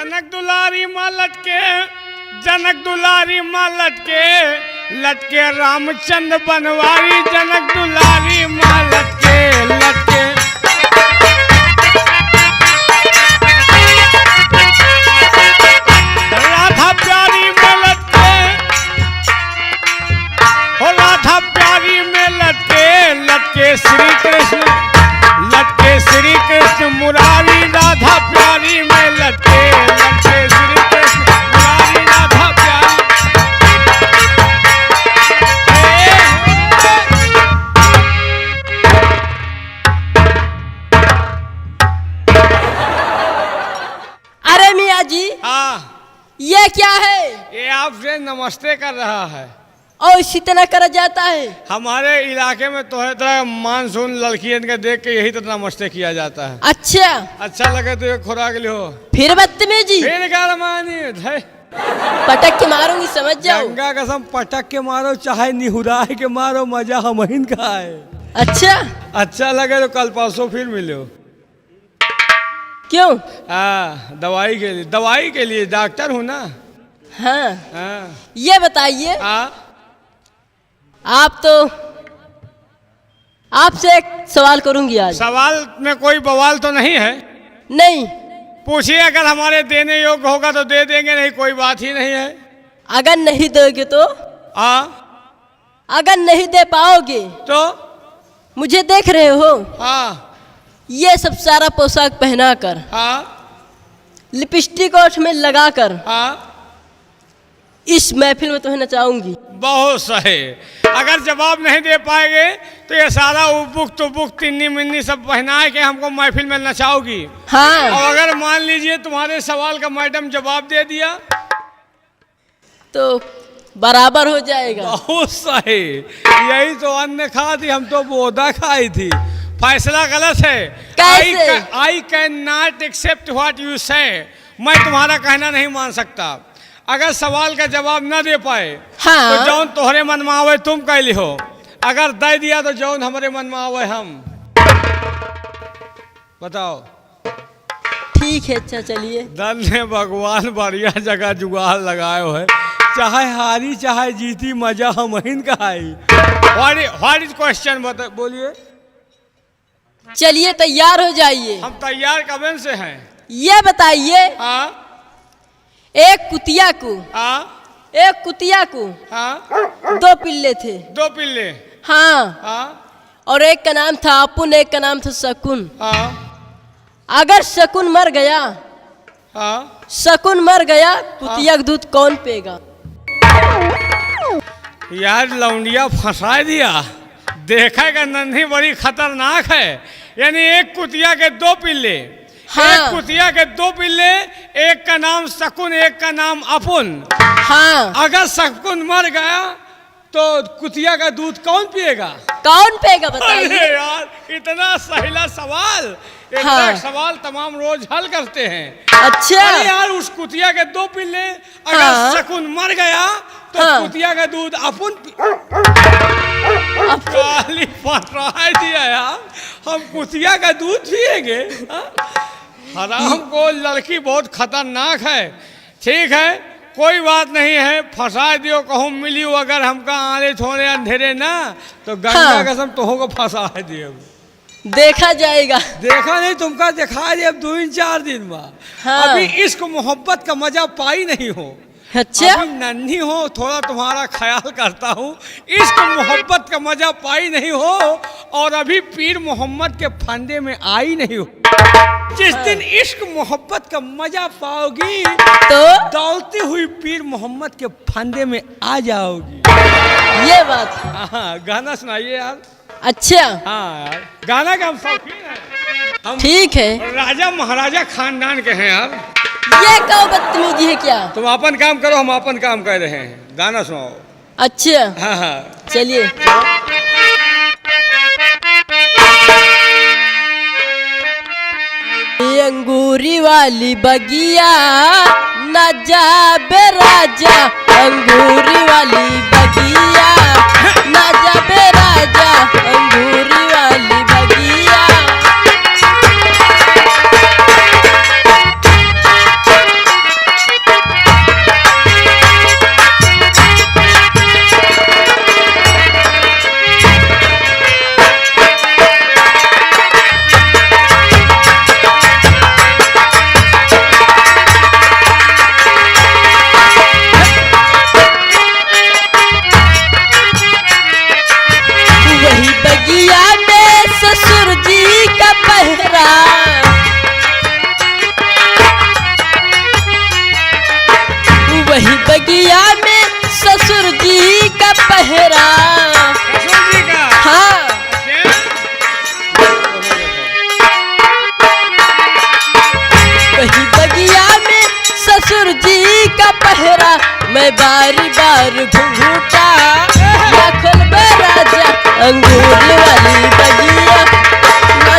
जनक दुलारी माँ लटके, जनक दुलारी माँ लटके, लटके रामचंद्र बनवारी, जनक दुलारी माँ लटके लटके। राधा प्यारी में लटके, हो राधा प्यारी में लटके, लटके श्री कृष्ण, लटके श्री कृष्ण मुरारी, राधा प्यारी में लटके, लटके श्री कृष्ण मुरारी, राधा प्यारी। अरे मियाँ जी, हाँ, ये क्या है? ये आपसे नमस्ते कर रहा है। और इसी तरह करा जाता है? हमारे इलाके में तो है तरह मानसून लड़कियन के देख के यही तरह नमस्ते किया जाता है। अच्छा, अच्छा लगे तो एक खुराक लो, फिर बदतमीजी, फिर गरमानी है। पटक के मारूंगी, समझ जाओ। गंगा कसम पटक के मारो चाहे निहुराए के मारो, मजा हम का है। अच्छा, अच्छा लगे तो कल परसों फिर मिलो। क्यों? हाँ, दवाई के लिए डॉक्टर हूँ ना। हाँ, हाँ, ये बताइए, हाँ, आपसे एक सवाल करूंगी आज। सवाल में कोई बवाल तो नहीं है? नहीं। पूछिए, अगर हमारे देने योग्य होगा तो दे देंगे, नहीं कोई बात ही नहीं है। अगर नहीं दोगे तो? अगर नहीं दे पाओगे तो मुझे देख रहे हो, हाँ, ये सब सारा पोशाक पहनाकर, हाँ, लिपस्टिक ओठ में लगाकर, हाँ, इस महफिल में तुम्हें नचाऊंगी। बहुत सही। अगर जवाब नहीं दे पाएंगे तो ये सारा उबुक तुबुक तिन्नी मिन्नी सब पहना के हमको महफिल में नचाओगी। हाँ। और अगर मान लीजिए तुम्हारे सवाल का मैडम जवाब दे दिया तो बराबर हो जाएगा। बहुत सही। यही तो अन्न खा थी, हम तो बोधा खाई थी। फैसला गलत है। कैसे? I can not accept what you say. मैं तुम्हारा कहना नहीं मान सकता। अगर सवाल का जवाब न दे पाए हाँ। तो जौन तोहरे मन में आवे तुम कैली हो, अगर दे दिया तो जौन हमारे मन में आवे हम। बताओ। ठीक है, अच्छा चलिए। दल ने भगवान बढ़िया जगह जुगाड़ लगाए हो है, चाहे हारी चाहे जीती मजा हम का आई। व्हाट इज क्वेश्चन बोलिए। चलिए तैयार हो जाइए। हम तैयार कब से हैं। ये बताइए, हाँ, एक कुतिया को हाँ, दो पिल्ले थे। दो पिल्ले। हाँ। हाँ, और एक का नाम था अपुन, एक का नाम था शकुन। हाँ, अगर शकुन मर गया, हाँ, शकुन मर गया, कुतिया का दूध कौन पेगा? यार लौंडिया फंसा दिया। देखेगा नन्ही बड़ी खतरनाक है। यानी एक कुतिया के दो पिल्ले। हाँ। एक कुतिया के दो पिल्ले, एक का नाम शकुन, एक का नाम अपुन। हाँ। अगर शकुन मर गया तो कुतिया का दूध कौन पिएगा? कौन पेगा अरे बताइए। यार इतना सहीला सवाल। इतना हाँ। सवाल तमाम रोज हल करते हैं। अच्छा। अरे यार उस कुतिया के दो पिल्ले, अगर हाँ। शकुन मर गया तो हाँ। कुतिया का दूध अपुन काली फटराई दिया यार। हम कुतिया का दूध पिएंगे? हराम को लड़की बहुत खतरनाक है। ठीक है, कोई बात नहीं है, फंसा दियो कहूँ मिलियो। अगर हमका आले थोड़े अंधेरे ना तो गंगा हाँ। कसम तोह को फंसा दियो। देखा जाएगा। देखा नहीं तुमका दिखा दे अब 2-4 दिन में। हाँ। अभी इश्क मोहब्बत का मजा पाई नहीं हो। अच्छा। अभी नन्ही हो, थोड़ा तुम्हारा ख्याल करता हूँ। इश्क मोहब्बत का मजा पाई नहीं हो और अभी पीर मोहम्मद के फंदे में आई नहीं हो। जिस दिन इश्क मोहब्बत का मजा पाओगी तो दौड़ती हुई पीर मोहम्मद के फंदे में आ जाओगी। ये बात। हाँ, गाना सुनाइए यार। अच्छा, हाँ यार, गाना का हम शौकीन हैं। हम ठीक है। राजा महाराजा खानदान के हैं यार। ये कहो बदतमीजी है क्या? तुम अपन काम करो, हम अपन काम कर रहे हैं। गाना सुनाओ। अच्छा, हाँ, हाँ, चलिए। अंगूरी वाली बगिया न जाबे राजा, अंगूरी वाली बगिया न जाबे राजा, अंगूरी वाली बगिया। पहरा। ससुर जी का? हाँ वही बगिया में ससुर जी का पहरा, मैं बारी बार घूंघूटा ना खोलबे राजा अंगूर वाली बगिया ना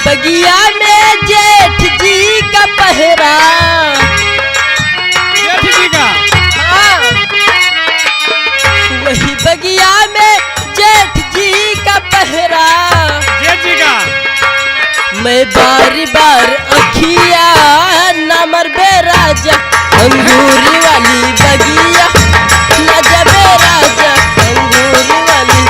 बगिया में जेठ जी का पहरा। जेठ जी का? हाँ वही बगिया में जेठ जी का पहरा। जेठ जी का? मैं बारी बार अखिया ना मरबे राजा अंगूरी वाली बगिया ना जबे राजा अंगूरी वाली।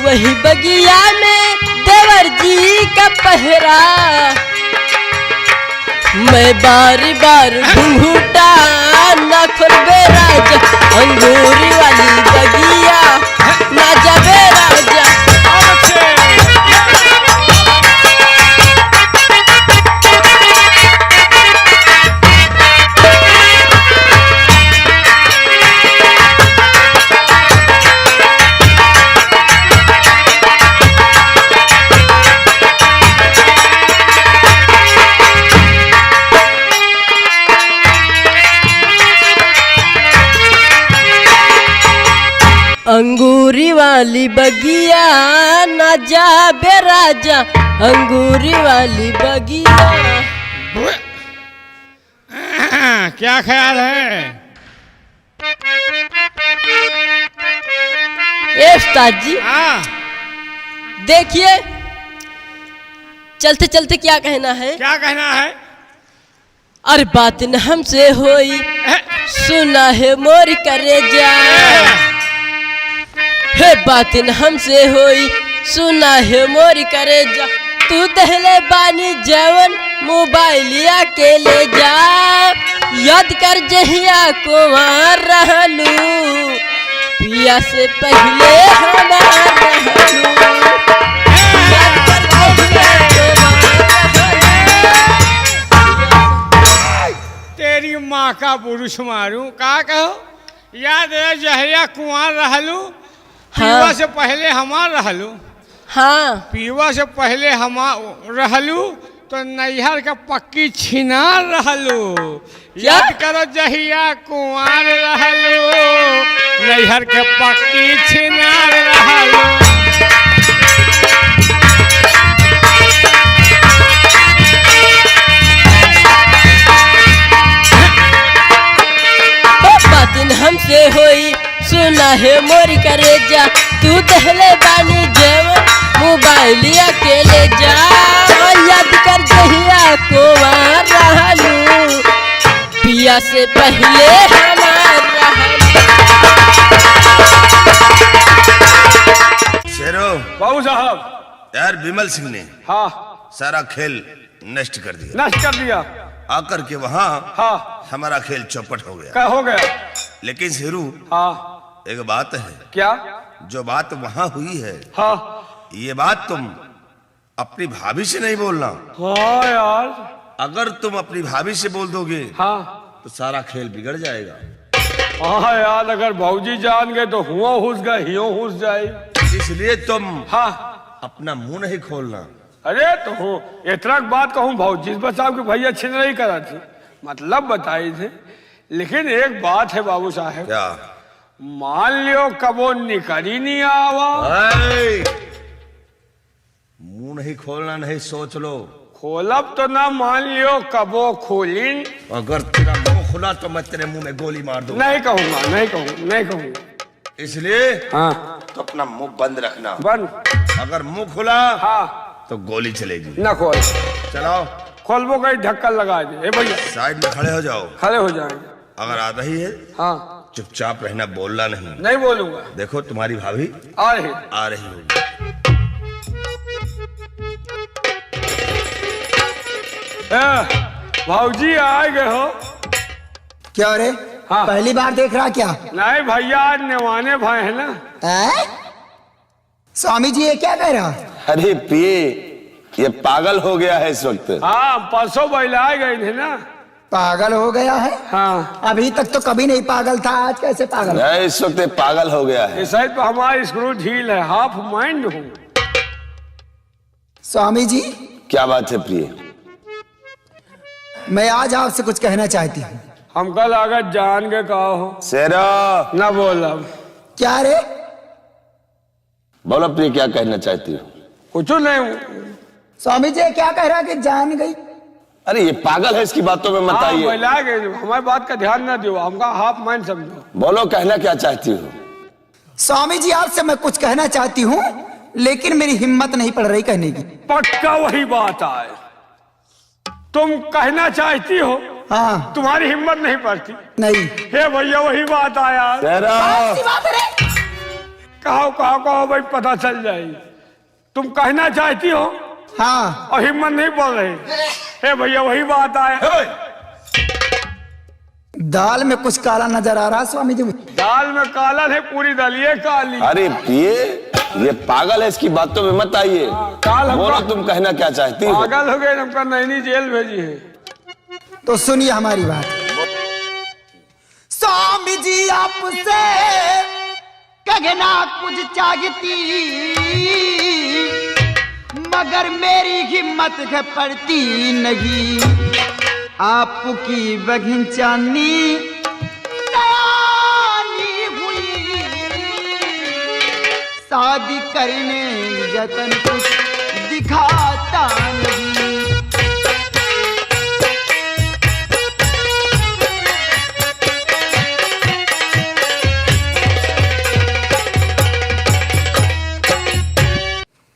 वही बगिया में देवर जी का पहरा, मैं बारी बार घूंघूटा ना खोलबे राजा अंगूरी वाली बगिया ना जबे राजा। अंगूरी वाली बगिया ना जाबे राजा अंगूरी वाली बगिया। क्या ख्याल है? ए उस्ताद जी हाँ देखिए चलते चलते क्या कहना है? क्या कहना है? अरे बात न हमसे होई सुना है मोरी करे जा। हे बात न हमसे होई सुना है मोरी करे जा। तू दहले बानी जवन मोबाइलिया के ले जा। याद कर जहिया कुंवर रहलू पिया से पहले हमार रहलू। याद कर जहिया तेरी माँ का पुरुष मारू का कहो? याद है जहिया कुंवर रहलू पीवा से पहले हमार रहलू। हाँ पीवा से पहले हमार रहलू तो नैहर का पक्की छिनार रहलू। याद करो जहिया कुंवर रहलू नैहर के पक्की छिनार रहलू। हमसे होई सुना है मोरी करे जा। तू दहले बानी जवन मोबाइलिया के ले जा। याद कर जहिया कुंवर रहलू पिया से पहले हमार रहलू। शेरो बाबू साहब यार विमल सिंह ने हाँ सारा खेल नष्ट कर दिया। नष्ट कर दिया? आकर के वहाँ हाँ हमारा खेल चौपट हो गया। क्या हो गया? लेकिन शेरू हाँ एक बात है, क्या? जो बात वहाँ हुई है हाँ ये बात तुम अपनी भाभी से नहीं बोलना। हाँ यार अगर तुम अपनी भाभी से बोल दोगे हाँ तो सारा खेल बिगड़ जाएगा। हाँ यार अगर भौजी जान गए तो हुआ हुस गए हियो हुस जाए। इसलिए तुम हाँ अपना मुंह नहीं खोलना। अरे तो हो इतना बात कहूँ भौजी बचाओ कि भैया छिन नहीं करा थी मतलब बताई थे लेकिन एक बात है बाबू साहब, क्या? मान लियो कबो निकरी नहीं आवा। मुंह नहीं खोलना, नहीं सोच लो। खोलब तो ना, मान लियो कबो खोली। अगर तेरा मुंह खुला तो मैं तेरे मुंह में गोली मार दूंगा। नहीं कहूंगा, नहीं कहूंगा, नहीं कहूंगा। इसलिए हाँ तो अपना मुंह बंद रखना। बंद। अगर मुंह खुला हाँ तो गोली चलेगी। ना खोल। चलाओ। खोलबो कहीं ढक्कन लगा दे। ए भैया साइड में खड़े हो जाओ। खड़े हो जाएंगे। अगर आ रही है हाँ चुपचाप रहना, बोलना नहीं। नहीं बोलूंगा। देखो तुम्हारी भाभी आ रही। आ रही होगी। भाऊजी आ गए हो? क्या रे? हाँ। पहली बार देख रहा क्या? नहीं भैया, आज नेवाने भाई है ना। है? स्वामी जी ये क्या कह रहा? अरे पिए, ये पागल हो गया है इस वक्त। हाँ परसों बहलाए गए थे ना। पागल हो गया है? हाँ अभी तक तो कभी नहीं पागल था, आज कैसे पागल? मैं इस वक्त पागल हो गया है। इस साइड पर हमारी स्क्रू ढील है, हाफ माइंड हूँ। स्वामी जी क्या बात है प्रिय? मैं आज आपसे कुछ कहना चाहती हूँ। हम कल अगर जान के कहा हो शेरा, ना बोला। क्या रे? बोलो प्रिय, क्या कहना चाहती हो? कुछ नहीं। स्वामी जी ये क्या कह रहा कि जान गई? अरे ये पागल है, इसकी बातों में मत हाँ आइए। बहला गए, हमारी बात का ध्यान ना दियो, हमका हाफ माइंड समझो। बोलो, कहना क्या चाहती हो? स्वामी जी आपसे मैं कुछ कहना चाहती हूँ, लेकिन मेरी हिम्मत नहीं पड़ रही कहने की। पक्का वही बात आए। तुम कहना चाहती हो, हाँ। तुम्हारी हिम्मत नहीं पड़ती। नहीं। हे भैया वही बात आया। शेरा, बात है रे? कहो कहो कहो भाई, पता चल जाएगी। तुम कहना चाहती हो हाँ। और हिम्मत नहीं पड़ रही। हे भैया वही बात आया। दाल में कुछ काला नजर आ रहा स्वामी जी। दाल में काला है, पूरी दलिए काली। अरे प्रिय, ये पागल है, इसकी बातों में मत आइए। काल हमका- बोलो, तुम कहना क्या चाहती हो? पागल हो गए, हमका नैनी जेल भेजी है। तो सुनिए हमारी बात। स्वामी जी आपसे कहना कुछ चाहती, मगर मेरी हिम्मत है पड़ती नहीं। आपकी बहन चांदी सयानी हुई, शादी करने जतन कुछ दिखाता नहीं।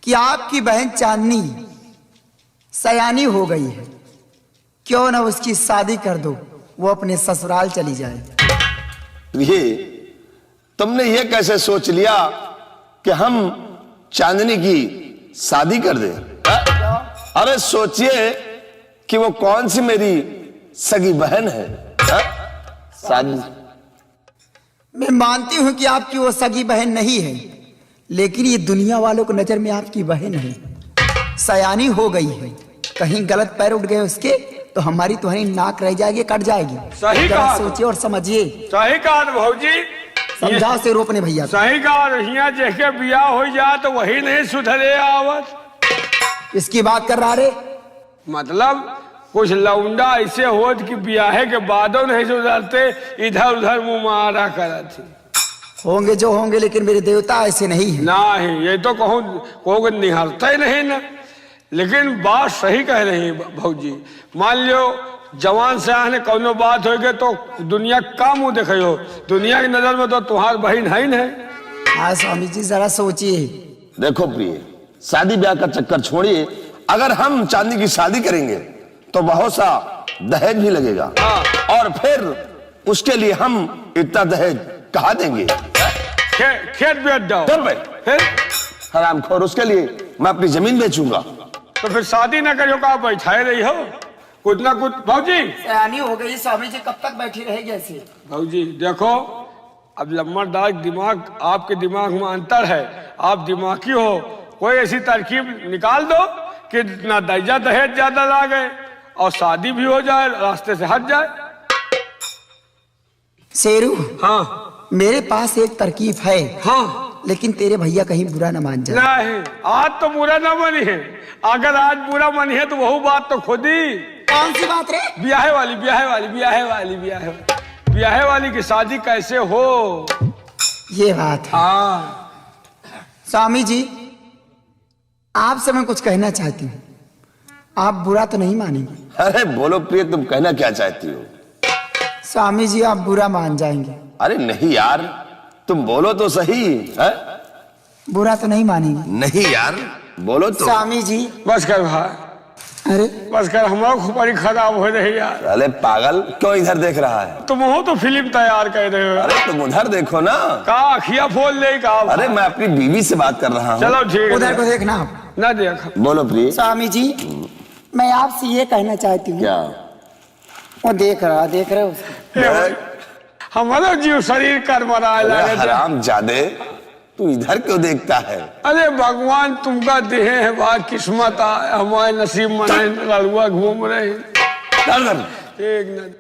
कि आपकी बहन चांदनी सयानी हो गई है, क्यों ना उसकी शादी कर दो, वो अपने ससुराल चली जाए। प्रिय, तुमने ये कैसे सोच लिया कि हम चांदनी की शादी कर दें? अरे सोचिए कि वो कौन सी मेरी सगी बहन है। शादी, मैं मानती हूं कि आपकी वो सगी बहन नहीं है, लेकिन ये दुनिया वालों को नजर में आपकी बहन है। सयानी हो गई है, कहीं गलत पैर उठ गए उसके तो हमारी तुम्हारी नाक रह जाएगी, कट जाएगी। सही जरा कहा। सोचिए और समझिए। सही कहा भाजी। समझाओ से रोपने भैया। सही कहा। हिया जेके बियाह हो जा तो वही नहीं सुधरे आवत। इसकी बात कर रहा रे? मतलब कुछ लौंडा ऐसे हो कि बियाहे के बादों नहीं सुधरते, इधर उधर मुंह मारा करते। होंगे जो होंगे, लेकिन मेरे देवता ऐसे नहीं है। नहीं, ये तो कहूँ निहारता ही नहीं ना। लेकिन बात सही कह रही है भौजी। मान लो जवान से आने कौनो बात हो गई तो दुनिया का मुंह देखे हो। दुनिया की नजर में तो तुम्हार बहन है ही नहीं। हाँ स्वामी जी जरा सोचिए। देखो प्रिय, शादी ब्याह का चक्कर छोड़िए। अगर हम चांदी की शादी करेंगे तो बहुत सा दहेज भी लगेगा। और फिर उसके लिए हम इतना दहेज कहाँ देंगे? खेत बेच दो। चल भाई, फिर हरामखोर, उसके लिए मैं अपनी जमीन बेचूंगा। तो फिर शादी ना करो, का बैठाए रही हो कुछ ना कुछ। भौजी सयानी हो गई स्वामी जी, कब तक बैठी रहेगी ऐसे? भौजी देखो, अब लम्बरदार दिमाग, आपके दिमाग में अंतर है। आप दिमागी हो, कोई ऐसी तरकीब निकाल दो कि ना दर्जा दहेज ज्यादा लागे और शादी भी हो जाए, रास्ते से हट जाए। शेरू, हाँ मेरे पास एक तरकीब है। हाँ। लेकिन तेरे भैया कहीं बुरा न मान जाए। नहीं, आज तो बुरा ना मनी है। अगर आज बुरा मनी है तो वही बात तो खुद ही। कौन सी बात रे? ब्याहे वाली, ब्याहे वाली, ब्याहे वाली, ब्याहे वाली। ब्याहे वाली की शादी कैसे हो। ये बात है। हाँ स्वामी जी, आपसे मैं कुछ कहना चाहती हूँ, आप बुरा तो नहीं मानेंगे? अरे बोलो प्रिय, तुम कहना क्या चाहती हो? स्वामी जी, आप बुरा मान जाएंगे। अरे नहीं यार, तुम बोलो तो सही है। बुरा तो नहीं मानेंगे? नहीं यार, बोलो तो। स्वामी जी। बस कर भाई, अरे बस कर, हमारा खुपारी खराब हो रही यार। अरे पागल, क्यों इधर देख रहा है? तुम हो तो फिल्म तैयार कर रहे हो। अरे तुम उधर देखो ना। का अखिया फोल ले का। अरे मैं अपनी बीवी से बात कर रहा हूँ। चलो ठीक है, उधर को देखना आप। ना देख। बोलो प्रिय। स्वामी जी, मैं आपसे ये कहना चाहती हूँ। क्या? वो देख रहे हो उसको। हमारा जीव शरीर कर मरा है। हराम जादे, तू इधर क्यों देखता है? अरे भगवान तुमका देहे है, बा किस्मत है, हमारे नसीब में लड़ुआ घूम रहे हैं। एक न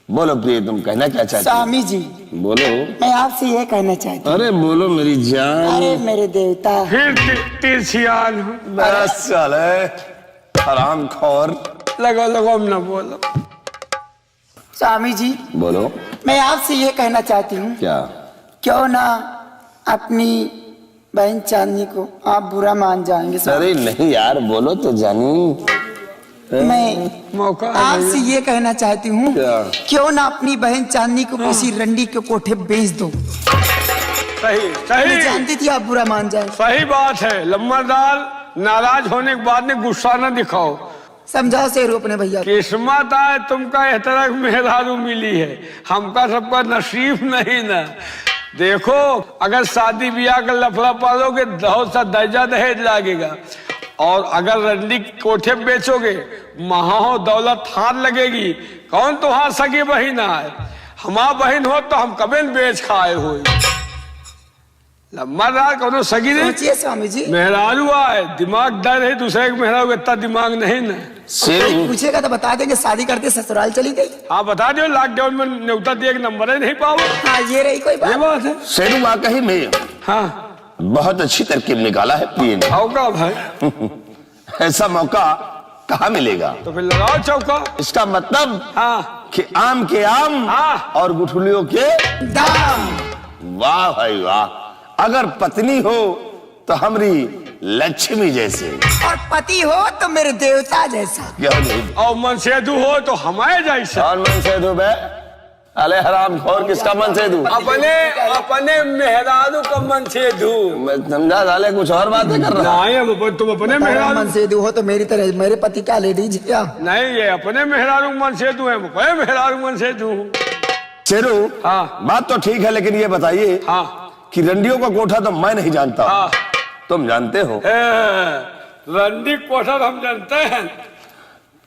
बोलो प्रिय, तुम कहना क्या चाहते हो? स्वामी जी, बोलो। मैं आपसे ये कहना चाहती हूँ। अरे बोलो मेरी जान। अरे मेरे देवता। फिर तिरछियान बस चले हराम खोर। लगो न बोलो। स्वामी जी, बोलो। मैं आपसे ये कहना चाहती हूँ, क्या? क्यों ना अपनी बहन चांदनी को आप बुरा मान जाएंगे? अरे नहीं यार, बोलो तो जानी। मैं मौका आपसे ये कहना चाहती हूँ, क्या? क्यों ना अपनी बहन चांदनी को किसी रंडी के कोठे बेच दो। सही मैं सही जानती थी आप बुरा मान जाए। सही बात है। लम्बादार, नाराज होने के बाद में गुस्सा न दिखाओ। समझाओ शेरू अपने भैया को। किस्मत आए तुमका इस तरह मेहरारू मिली है, हमका सबका नसीब नहीं ना। देखो, अगर शादी ब्याह का लफड़ा पालोगे बहुत सा दर्जा दहेज लागेगा, और अगर रंडी कोठे बेचोगे महाओ दौलत हाथ लगेगी। कौन तुम्हारा सगी बहन है? हमारा बहन हो तो हम कभी बेच खाए हो। लम्बादार कौन सगी नहीं। सोचिए स्वामी जी, मेहरारू आए, दिमाग डर है, दूसरे के मेहरारू इतना दिमाग नहीं ना। कोई पूछेगा तो बता देंगे शादी करते ससुराल चली गई। हाँ बता दो, लॉकडाउन में न्योता दिए नंबर ही नहीं पाओ। हाँ ये रही कोई ये बात। बात है। शेरू वाकई में हाँ बहुत अच्छी तरकीब निकाला है प्रिय ने। होगा भाई। ऐसा मौका कहाँ मिलेगा? तो फिर लगाओ चौका। इसका मतलब हाँ कि आम के आम हाँ। और गुठलियों के दाम। वाह भाई वाह। अगर पत्नी हो तो हमारी लक्ष्मी जैसे, और पति हो तो मेरे देवता जैसा। क्यों नहीं? और मनसेदु हो तो हमारे जैसा। कौन मन से दू बे? अले हराम खोर, किसका मन से दू? अपने मेहरारू का मनसेदु। मैं समझा साले कुछ और बातें कर रहा। नहीं, तुम अपने मेहरारू मन से दू हो तो मेरी तरह मेरे पति क्या लेडीज क्या? नहीं, ये अपने मेहरारू मनसेदु है, अपने मेहरारू मनसेदु। शेरू, हाँ। बात तो ठीक है, लेकिन ये बताइए हाँ कि रंडियों का कोठा तो मैं नहीं जानता। हाँ। तुम जानते हो? रंडी कोठा हम जानते हैं।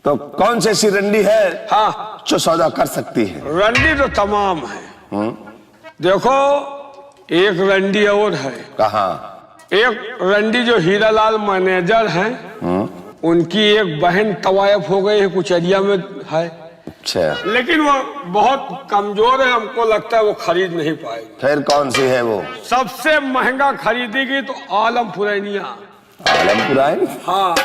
तो कौन सी ऐसी रंडी है हाँ, जो सौदा कर सकती है? रंडी तो तमाम है। देखो, एक रंडी और है। कहाँ? एक रंडी जो हीरालाल मैनेजर हैं, उनकी एक बहन तवायफ हो गई है, कुछ एरिया में है। अच्छा, लेकिन वो बहुत कमजोर है, हमको लगता है वो खरीद नहीं पाएगी। फिर कौन सी है वो? सबसे महंगा खरीदेगी तो आलमपुरैनिया। आलमपुर आइन? हाँ,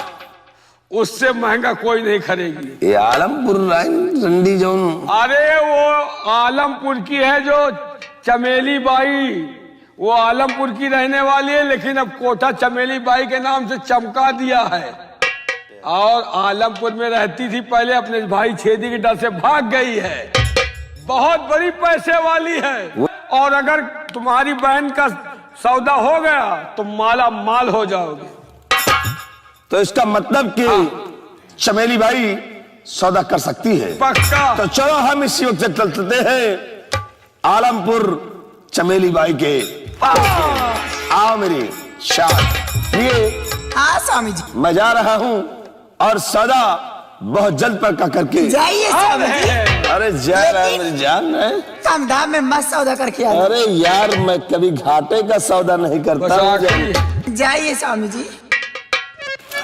उससे महंगा कोई नहीं खरीदेगी। ये आलमपुर आइन रंडी जो? अरे वो आलमपुर की है, जो चमेली बाई, वो आलमपुर की रहने वाली है, लेकिन अब कोठा चमेली बाई के नाम से चमका दिया है। और आलमपुर में रहती थी पहले, अपने भाई छेदी के डर से भाग गई है। बहुत बड़ी पैसे वाली है, और अगर तुम्हारी बहन का सौदा हो गया तो माला माल हो जाओगे। तो इसका मतलब कि चमेली बाई सौदा कर सकती है? पक्का। तो चलो हम इसी वक्त चलते हैं आलमपुर चमेली बाई के। आओ मेरी शान। ये हाँ स्वामी जी, मैं जा रहा हूँ और सौदा बहुत जल्द पक्का करके। जाइए स्वामी जी। अरे जा रहा है मेरी जान है। कम दाम में मस्त सौदा करके आए। अरे यार, मैं कभी घाटे का सौदा नहीं करता हूँ। जाइए स्वामी जी,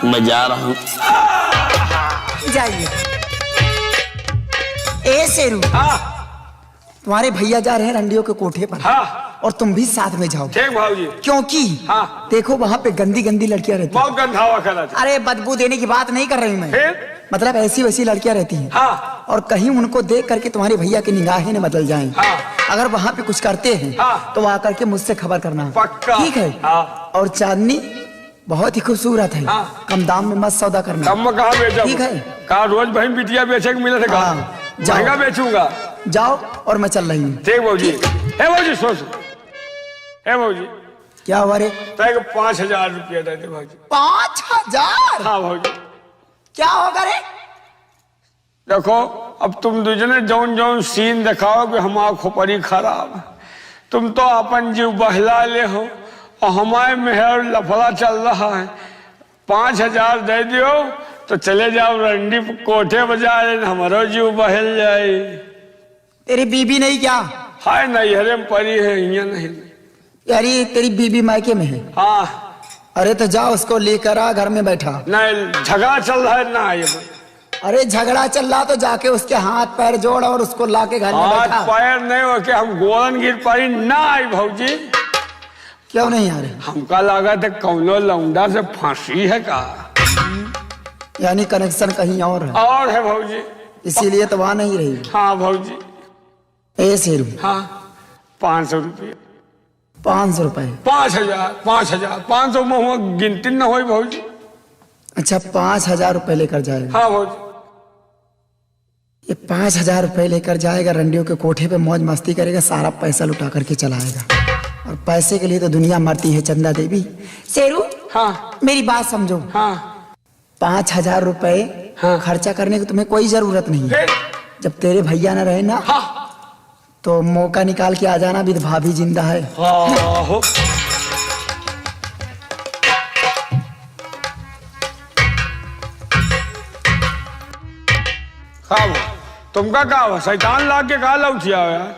मैं जा रहा हूँ। जाइए। ए शेरू, तुम्हारे भैया जा रहे हैं रंडियों के कोठे पर। हाँ, और तुम भी साथ में जाओ, ठीक भाजी। क्योंकि हाँ। देखो वहाँ पे गंदी गंदी लड़कियां रहती हैं। बहुत गंधावा करा था। अरे बदबू देने की बात नहीं कर रही मैं, फिर? मतलब ऐसी वैसी लड़कियां रहती हैं। हाँ। और कहीं उनको देख करके तुम्हारे भैया की निगाहें न बदल जाएं। हाँ। अगर वहाँ पे कुछ करते हैं हाँ। तो वहाँ करके मुझसे खबर करना। पक्का। ठीक है। हाँ। और चांदनी बहुत ही खूबसूरत है। हाँ। कम दाम में मत सौदा करना। कम में कहाँ बेचा? ठीक है। कहा रोज बहन बिटिया बेचे के मिले थे? हाँ, जाओ। महंगा बेचूंगा। जाओ और मैं चल रही हूँ। ठीक भाजी। हे भाजी सोच, हे भाजी क्या हुआ रे? 5,000 रुपया दे दे भाजी। 5,000? हाँ भाजी। क्या होगा रे? देखो अब तुम दूजने जौन जौन सीन दिखाओ कि हमारा खोपड़ी खराब है। तुम तो अपन जीव बहला ले हो और हमारे मेहर लफड़ा चल रहा है। 5,000 दे दियो तो चले जाओ रंडी कोठे बजाए, हमारा जीव बहल जाए। तेरी बीबी नहीं क्या? हाय नहीं, हरे में परी है, यहाँ नहीं। यारी तेरी बीबी मायके में है? हाँ। अरे तो जाओ उसको लेकर आ, घर में बैठा। नहीं झगड़ा चल रहा है ना ये। अरे झगड़ा चल रहा तो जाके उसके हाथ पैर जोड़ और उसको लाके घर में हाथ बैठा। पैर नहीं हो के हम गोरन गिर पाई ना आई भौजी। क्यों नहीं आ रहे? हमका लगा था कौनो लौंडा से फांसी है का। यानी कनेक्शन कहीं और है। और है भौजी, इसीलिए तो वहां नहीं रही। हाँ भौजी। ए शेरू, हाँ 500 रुपये। 500 रुपए? 5,000 500 में गिनती न हो भौजी। अच्छा 5,000 रुपए लेकर जाएगा? हाँ भौजी। ये 5,000 रुपए लेकर जाएगा, रंडियों के कोठे पे मौज मस्ती करेगा, सारा पैसा लुटा करके चलाएगा। और पैसे के लिए तो दुनिया मरती है चंदा देवी। शेरू, हाँ मेरी बात समझो। हाँ 5,000 रुपए हाँ। खर्चा करने की तुम्हें कोई जरूरत नहीं है। फिर? जब तेरे भैया न रहे ना, हाँ तो मौका निकाल के आ जाना, भी भाभी जिंदा है। हाँ हो। तुमका का हुआ? शैतान लाग के का लौटिया हो यार?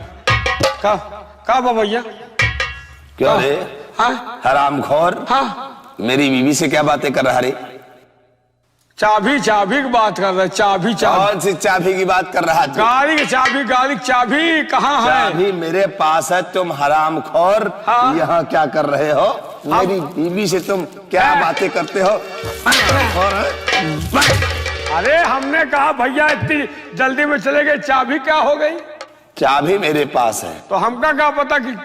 का भैया? क्यों रे हाँ हरामखोर? हाँ। मेरी बीवी से क्या बातें कर रहा रे? चाबी की बात कर रहे। चाबी कौन सी चाबी की बात कर रहा तू? गाड़ी की चाबी कहाँ है? चाबी मेरे पास है। तुम हरामखोर हाँ। यहाँ क्या कर रहे हो? मेरी बीवी से तुम क्या बातें करते हो? अरे हमने कहा भैया इतनी जल्दी में चले गए, चाबी क्या हो गई? चाबी मेरे पास है। तो हमका क्या पता कि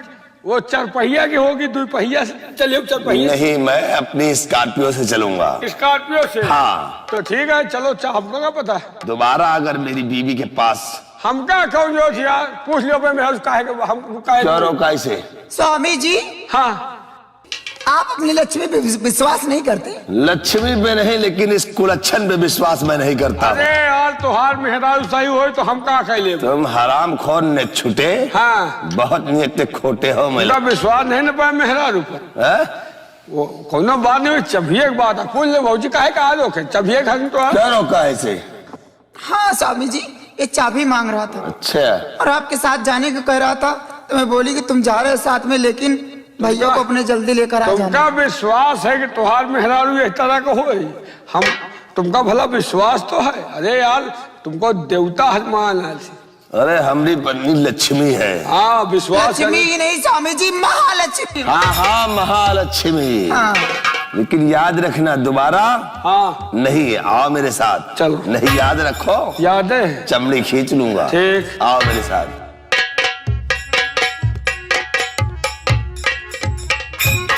वो 4 पहिया की होगी, 2 पहिया से चलिए। 4 पहिया नहीं, मैं अपनी स्कॉर्पियो से चलूंगा। स्कॉर्पियो से? हाँ। तो ठीक है चलो, हमको क्या पता है। दोबारा अगर मेरी बीवी के पास हमका कौन जो यार पूछ लो पे हम क्यों रोका इसे? स्वामी जी, हाँ आप अपनी लक्ष्मी पे विश्वास नहीं करते? लक्ष्मी पे नहीं, लेकिन इस कुलच्छन पे विश्वास मैं नहीं करता। अरे यार तुहार मेहरारू सही हो तो हम का कह ले। तुम हरामखोर ने छुटे। हाँ बहुत नियत खोटे हो। मैं विश्वास नहीं न पाए मेहरारू पर। है? वो कोनो बात नहीं, चबिए एक बात है। पूछ ले भौजी काहे कहा रोके? चबिए खान तो क्या रोका है इसे? हाँ स्वामी जी, ये चाबी मांग रहा था। अच्छा। और आपके साथ जाने को कह रहा था, तो मैं बोली कि तुम जा रहे हो साथ में, लेकिन भैया को अपने जल्दी लेकर आ जाना। तुमका विश्वास है कि तुहार मेहरारू इस तरह का हो? हम तुमका भला विश्वास तो है। अरे यार तुमको देवता मान है। अरे हमारी पत्नी लक्ष्मी है। हाँ विश्वास लक्ष्मी नहीं स्वामी जी, महालक्ष्मी। हाँ हाँ महालक्ष्मी। हाँ। लेकिन याद रखना दोबारा हाँ नहीं। आओ मेरे साथ। चलो। नहीं याद रखो, याद है? चमड़ी खींच लूंगा। ठीक। आओ मेरे साथ।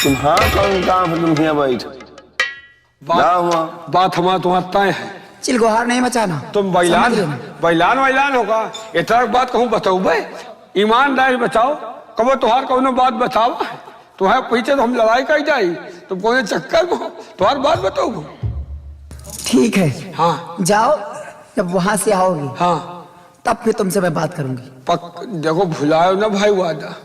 तुम हाँ कौन काम है? तुम यहाँ बैठ। बात हमारा तुम्हारा तय है। चिलगोहार नहीं मचाना। तुम समझ रहे हो? बैलान होगा। इतना बात कहूँ बताओ भाई, ईमानदारी बताओ। कबो तुहार कौनो बात बताओ, तुम्हारे पीछे तो हम लड़ाई कर जाए। तुम कौन चक्कर में हो? तुम्हार बात बताओ। ठीक है। हाँ जाओ, जब वहां से आओगे हाँ तब फिर तुमसे मैं बात करूंगी। देखो भुलाओ ना भाई वादा।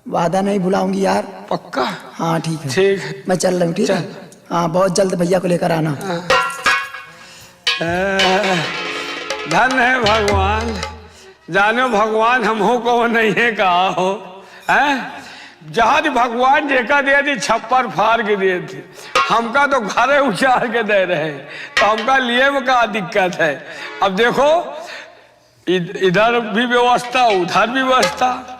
वादा नहीं भुलाऊंगी यार। पक्का? हाँ ठीक है। ठीक है मैं चल रही हूँ। ठीक है। हाँ बहुत जल्द भैया को लेकर आना। धन है भगवान, जानो भगवान हमहो को नहीं है कहा हो। जहाँ भगवान जेका दिए थी छप्पर फाड़ के दिए थे, हमका तो घरे उछाल के दे रहे। तो हमका लिए में क्या दिक्कत है? अब देखो इधर भी व्यवस्था, उधर भी व्यवस्था,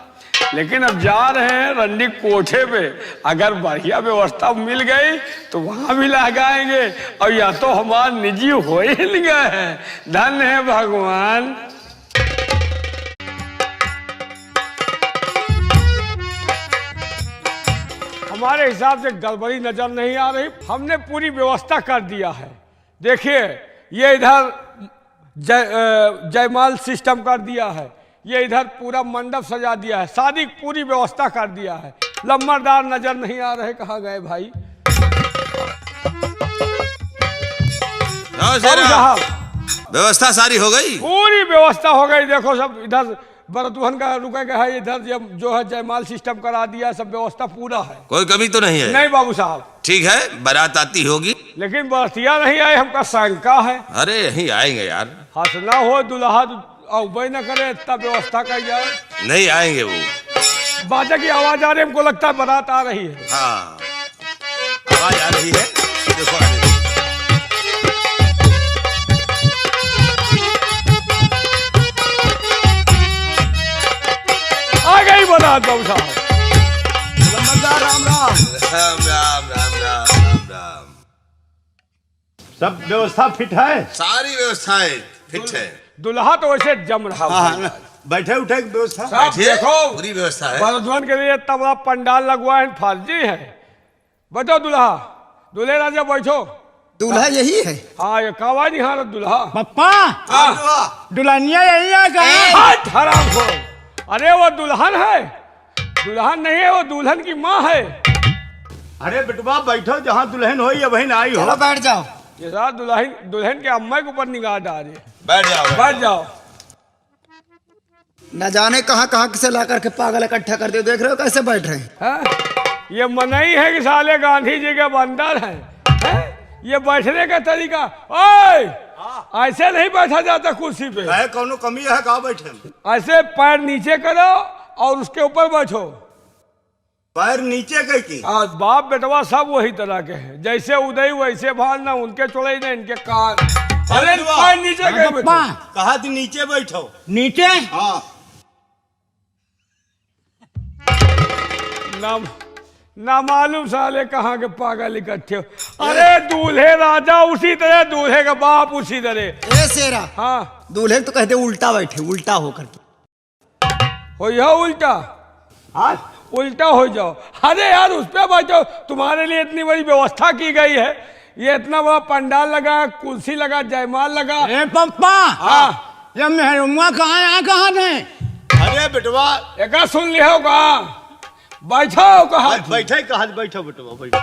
लेकिन अब जा रहे हैं रंडी कोठे पे। अगर बढ़िया व्यवस्था मिल गई तो वहां भी लगाएंगे, और या तो हमारा निजी हो ही गए हैं। धन है भगवान। हमारे हिसाब से गड़बड़ी नजर नहीं आ रही। हमने पूरी व्यवस्था कर दिया है। देखिए ये इधर जयमाल सिस्टम कर दिया है, ये इधर पूरा मंडप सजा दिया है, शादी की पूरी व्यवस्था कर दिया है। लम्बरदार नजर नहीं आ रहे, कहाँ गए भाई? साहब व्यवस्था सारी हो गई, पूरी व्यवस्था हो गई। देखो सब इधर बरतुहन का रुकेगा है, इधर जो है जयमाल सिस्टम करा दिया, सब व्यवस्था पूरा है, कोई कमी तो नहीं है? नहीं बाबू साहब। ठीक है, बारात आती होगी, लेकिन बरतिया नहीं आए, हमका शंका है। अरे यहीं आएंगे यार, हंसना हो दुल्हा अवबई न करे, इतना व्यवस्था कर जाए। नहीं आएंगे वो। बाजा की आवाज आ रही है, हमको लगता है बारात आ रही है। हाँ आवाज आ रही है, देखो आ रही है। आ गई बारात बाबू साहब। राम राम राम राम राम राम राम। सब व्यवस्था फिट है, सारी व्यवस्थाएं फिट है। दुल्हा तो वैसे जम रहा है। बैठे उठे की व्यवस्था साहब देखो पूरी व्यवस्था है। बरतुहन के लिए इतना बड़ा पंडाल लगवा है, फर्जी है। बैठो दुल्हा, दूल्हे राजा बैठो। दूल्हा यही है। हाँ ये कावा नहीं हारत दुल्हा। पप्पा दुल्हनिया यही है का? हट हराम खोर। अरे वो दुल्हन है, दुल्हन नहीं है, वो दुल्हन की माँ है। अरे बेटवा बैठो, जहाँ दुल्हन हो या बहन आई हो। चलो बैठ जाओ। ये सारा दुल्हन के अम्मा के ऊपर निगाह डाल रही है। बैठ जाओ बैठ जाओ। न जाने कहाँ कहाँ से ला करके पागल इकट्ठा कर दे, देख रहे हो कैसे बैठ रहे हैं। हाँ? ये मनई है कि साले गांधी जी के बंदर है, ये बैठने का तरीका। ओए ऐसे नहीं बैठा जाता कुर्सी पे, है कौनो कमी है कहाँ बैठे? ऐसे पैर नीचे करो और उसके ऊपर बैठो। पैर नीचे कह की? आज बाप बेटवा सब वही तरह के हैं, जैसे उदय वैसे भान, ना उनके चौड़ाई ना इनके कान। अरे पैर नीचे के बैठो। कहा थी नीचे बैठो। नीचे? हाँ। ना मालूम साले कहाँ के पागल इकट्ठे हो। अरे दूल्हे राजा उसी तरह, दूल्हे का बाप उसी तरह। ए शेरा, हाँ दूल्हे तो कहते उल्टा बैठे, उल्टा होकर के। हो जाओ उल्टा। हाँ उल्टा हो जाओ। अरे यार उस पे बैठो, तुम्हारे लिए इतनी बड़ी व्यवस्था की गई है, ये इतना बड़ा पंडाल लगा, कुर्सी लगा, जयमाल लगा। ए पप्पा, हाँ ये मेहरुआ कहाँ यहाँ कहाँ थे? अरे बेटवा एक सुन लिया कहा बैठो, कहा बैठे कहा बैठो बेटवा बैठो।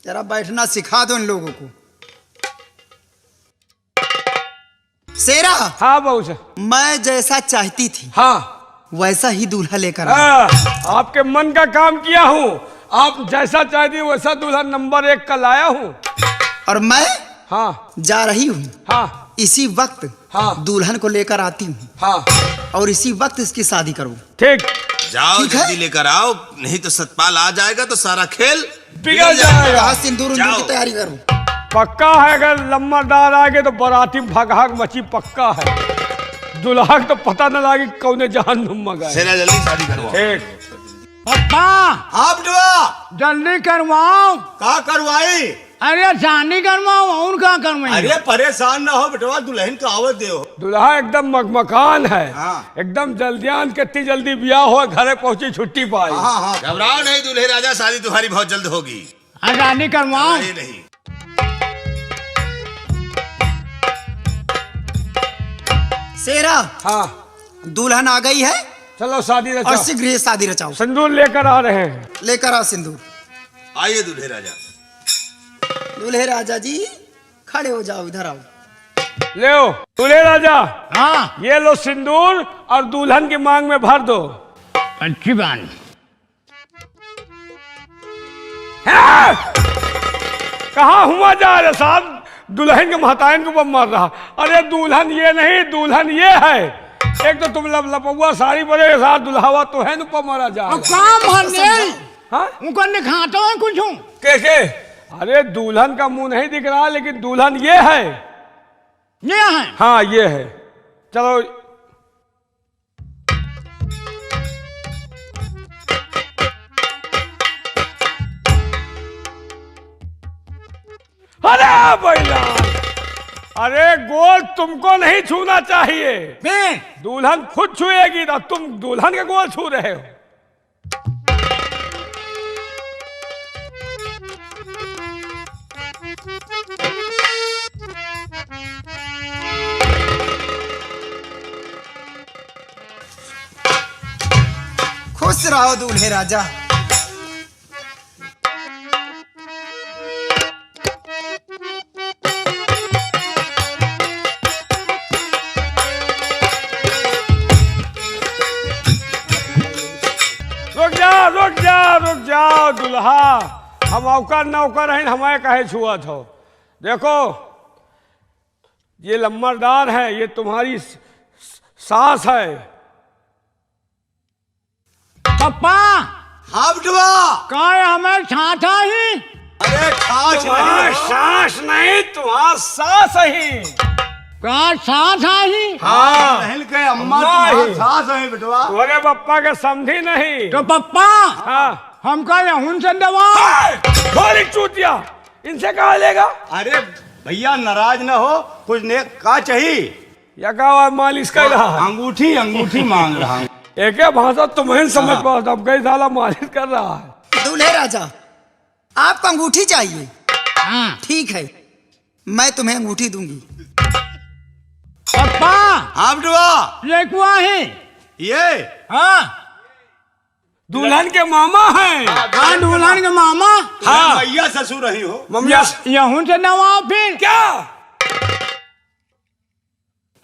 जरा बैठना सिखा दो इन लोगों को। शेरा, हाँ बहू से। मैं जैसा चाहती थी हाँ वैसा ही दूल्हा लेकर आया। आपके मन का काम किया हूँ, आप जैसा चाहती वैसा दूल्हा नंबर 1 का लाया हूँ। और मैं हाँ जा रही हूँ, हाँ इसी वक्त हाँ दुल्हन को लेकर आती हूँ, हाँ और इसी वक्त इसकी शादी करूँ। ठीक। जाओ ठीक है? जल्दी लेकर आओ, नहीं तो सतपाल आ जाएगा तो सारा खेल बिगड़ जाएगा। यहाँ सिंदूर उंदूर की जाओ। तैयारी करूँ। पक्का है, अगर लम्बरदार आ गए तो बाराती भगहक मची, पक्का है। दुल्हा तो पता न लगे कौने जहन्नुम में गए। सेना जल्दी शादी करवाओ। ठीक। पप्पा हाँ बेटवा, जल्दी करवाओ। कहा करवाई? अरे शादी करवाओ और क्या करवाई? अरे परेशान ना हो बेटवा, दुल्हन का आवत दे हो। दुल्हा एकदम मकमकान है, हाँ। एकदम जल्दियान, कितनी जल्दी ब्याह हो, घरे पहुंची छुट्टी पाई। हाँ हाँ। घबराओ नहीं दूल्हे राजा, शादी तुम्हारी बहुत जल्द होगी। शादी करवाओ। नहीं नहीं शेरा, हाँ दुल्हन आ गई है चलो शादी और रचाओ। शीघ्र ही शादी रचाओ। सिंदूर लेकर आ रहे हैं। लेकर आओ सिंदूर। आइए दूल्हे राजा। दूल्हे राजा जी खड़े हो जाओ, इधर आओ। ले दूल्हे राजा, हाँ ये लो सिंदूर और दुल्हन की मांग में भर दो। अच्छी बात। कहाँ हुआ जा रहे साहब, दुल्हन के महताइन के ऊपर मर रहा। अरे दुल्हन ये नहीं, दुल्हन ये है। एक तो तुम लपौआ साड़ी परे के साथ दुल्हावा तो है न ऊपर मरा जा रहा। काम भरने हाँ उनको दिखाता है कुछ हूँ। कैसे? अरे दुल्हन का मुंह नहीं दिख रहा, लेकिन दुल्हन ये है। ये है? हाँ ये है। चलो अरे बैला, अरे गोल तुमको नहीं छूना चाहिए, दुल्हन खुद छुएगी, तो तुम दुल्हन के गोल छू रहे हो। खुश रहो दूल्हे राजा। रुक जाओ दुल्हा, हम औकर नौकर हैं, हमें कहे छुअत हो। देखो ये लम्बरदार है, ये तुम्हारी सास है। पप्पा हाँ बेटवा, काय हमें छाता ही। अरे खास तुम्हारा सास नहीं, तुम्हारा सास ही। का सास ही। हाँ, बहन के अम्मा अम्मा तुम्हारा ही। सास है बेटवा। तुम्हारे पप्पा के समझी नहीं। तो पप्पा हाँ, हमका यहूं से दवा। थोड़ी चूतिया, इनसे कहा लेगा। अरे भैया नाराज न हो, कुछ ने का चाहिए। या कहा मालिश कर रहा है। अंगूठी अंगूठी मांग रहा हूँ। एक भाषा तुम्हें समझ पाओ, अब कई साला मालिश कर रहा है। दूल्हे राजा, आपको अंगूठी चाहिए? हाँ ठीक है, मैं तुम्हें अंगूठी दूंगी। पप्पा हाँ बेटवा, ये कुआ है। ये हाँ दुल्हन के मामा हैं। हाँ दुल्हन के मामा। हाँ। भैया ससुर रही हो। मम्मिया यहूं से दवा फिर। क्या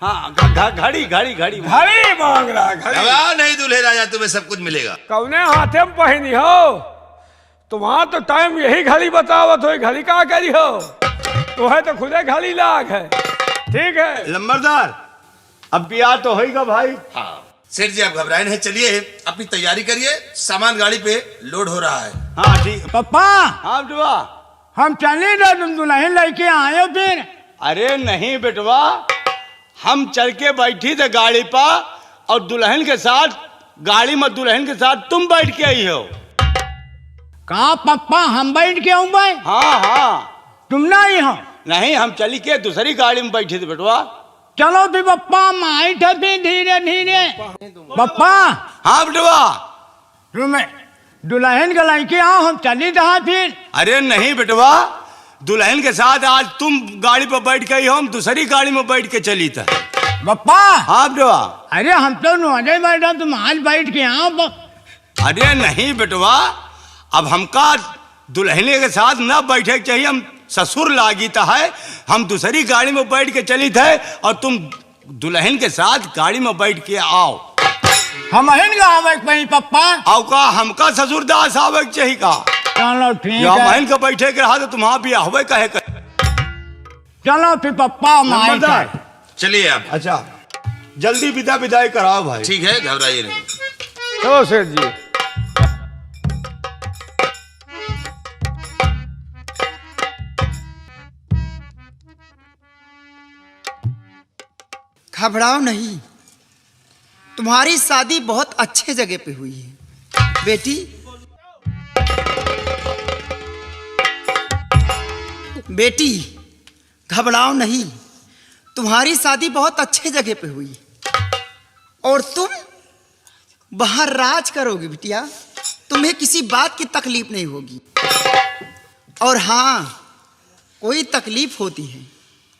हाँ घड़ी घड़ी घड़ी। घड़ी मांग रहा है, घड़ी। घबराओ नहीं दूल्हे राजा, तुम्हें सब कुछ मिलेगा। कौने हाथे में पहनी हो? तुम्हारा तो टाइम यही घड़ी बतावत हो, घड़ी का करी हो? तुम्हें तो खुदे घड़ी लाग है। ठीक है लंबरदार, अब ब्याह तो होगा भाई। हाँ सेठ जी, आप घबराए नहीं, चलिए अपनी तैयारी करिए, सामान गाड़ी पे लोड हो रहा है। हाँ ठीक। पप्पा हाँ बेटवा, हम चले ना, तुम दुल्हन लेके आए हो फिर। अरे नहीं बेटवा, हम चल के बैठी थे गाड़ी पर, और दुल्हन के साथ गाड़ी में दुल्हन के साथ तुम बैठ के आई हो। कहा पप्पा हम बैठ के आऊं भाई? हाँ हाँ, तुम ना आई हो? नहीं, हम चली के दूसरी गाड़ी में बैठे थे बेटवा। चलो भी पप्पा, माई थे धीरे धीरे। पप्पा हाँ बेटवा, तुम्हें दुल्हन के लड़के आओ, हम चली रहा फिर। अरे नहीं बेटवा, दुल्हन के साथ आज तुम गाड़ी पर बैठ गई हो, हम दूसरी गाड़ी में बैठ के चली था। पप्पा हाँ बेटवा। अरे हम तो नोजे बैठा, तुम आज बैठ के आओ। अरे नहीं बेटवा, अब हमका दुल्हने के साथ न बैठे चाहिए, हम ससुर लागी है, हम दूसरी गाड़ी में बैठ के चली थे, और तुम दुल्हन के साथ गाड़ी में बैठ के आओ। हम पप्पा आओ का, हमका ससुर दास आवे चाहिए का। चलो ठीक है, बहन का बैठे के रहा तो तुम्हारा भी आवे कहे कर। चलो फिर पप्पा चलिए आप। अच्छा जल्दी विदाई कराओ भाई। ठीक है, घबराइए नहीं। चलो सेठ जी। घबराओ नहीं, तुम्हारी शादी बहुत अच्छे जगह पे हुई है बेटी। बेटी घबराओ नहीं, तुम्हारी शादी बहुत अच्छे जगह पे हुई है, और तुम बाहर राज करोगे बिटिया, तुम्हें किसी बात की तकलीफ नहीं होगी। और हाँ, कोई तकलीफ होती है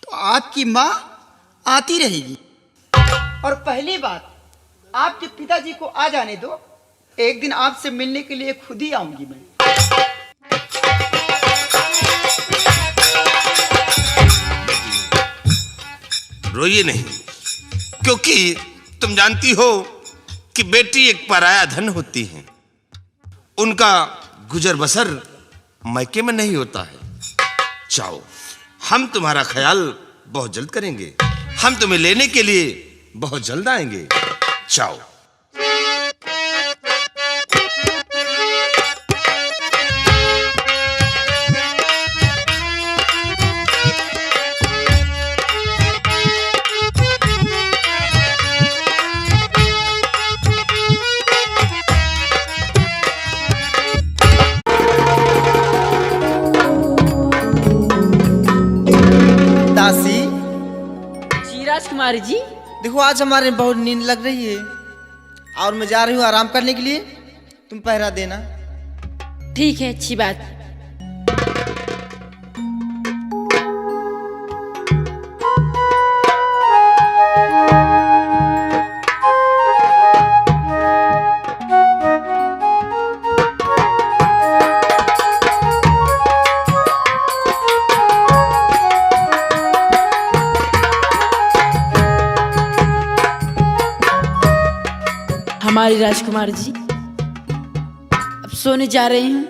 तो आपकी माँ आती रहेगी। और पहली बात, आपके पिताजी को आ जाने दो, एक दिन आपसे मिलने के लिए खुद ही आऊंगी मैं। रोइए नहीं, क्योंकि तुम जानती हो कि बेटी एक पराया धन होती है, उनका गुजर बसर मैके में नहीं होता है। जाओ, हम तुम्हारा ख्याल बहुत जल्द करेंगे, हम तुम्हें लेने के लिए बहुत जल्द आएंगे। जाओ। दासी, जी राजकुमारी जी। देखो आज हमारे बहुत नींद लग रही है और मैं जा रही हूँ आराम करने के लिए, तुम पहरा देना। ठीक है, अच्छी बात। हमारी राजकुमार जी अब सोने जा रही हूँ।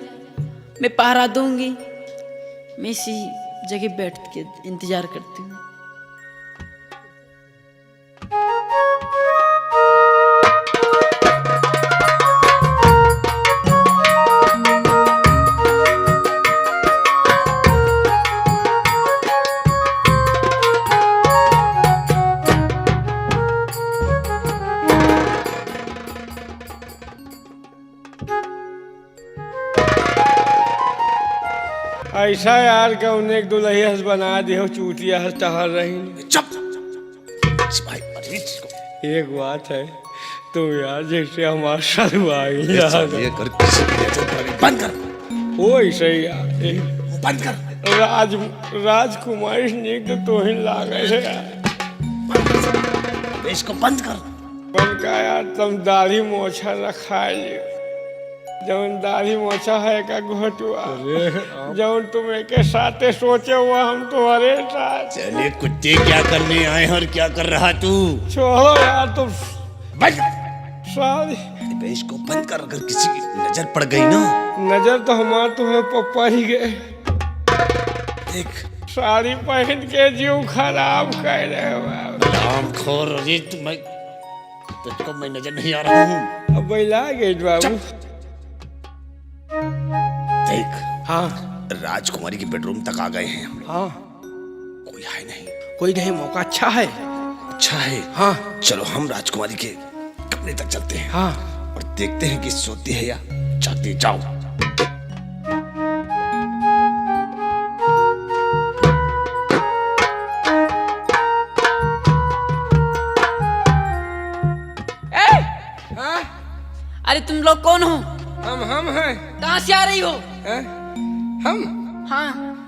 मैं पहरा दूंगी। मैं इसी जगह बैठ के इंतजार करती हूँ। ऐसा यार कि उन्हें एक दुल्हैया हंस बना दियो, चूतिया हंस टहल रही। चुप। एक बात है, तुम यार जैसे हमारे साथ आई ये कर किसी की नजर पड़ गई। बंद कर। वो ऐसे ही यार बंद कर। राजकुमारी ने तो ही लागे है यार। इसको बंद कर। मन का यार तुम दाढ़ी मोछा रखा लियो, जौन दाढ़ी मोछा है का घोटुआ, जौन तुम एक साथे सोचे हुआ हम तुम्हारे साथ। चले कुत्ते, क्या करने आए और क्या कर रहा तू? छोड़ो यार तुम बंद। सारी इसको बंद कर। अगर किसी की नजर पड़ गई ना, नजर तो हमारे तुम्हें पप्पा ही गए। देख साड़ी पहन के जीव खराब कर रहे हो। राम खोर, अरे तुम्हें तुझको मैं नजर नहीं आ रहा हूँ। अब बैला गए बाबू। देख, हाँ राजकुमारी के बेडरूम तक आ गए हैं हम लोग। हाँ, कोई है नहीं। कोई नहीं, मौका अच्छा है। अच्छा है। हाँ चलो हम राजकुमारी के कमरे तक चलते हैं। हाँ, और देखते हैं कि सोती है या जागती। जाओ। अरे तुम लोग कौन हो? हम हैं। कहाँ से आ रही हो? हैं? हाँ,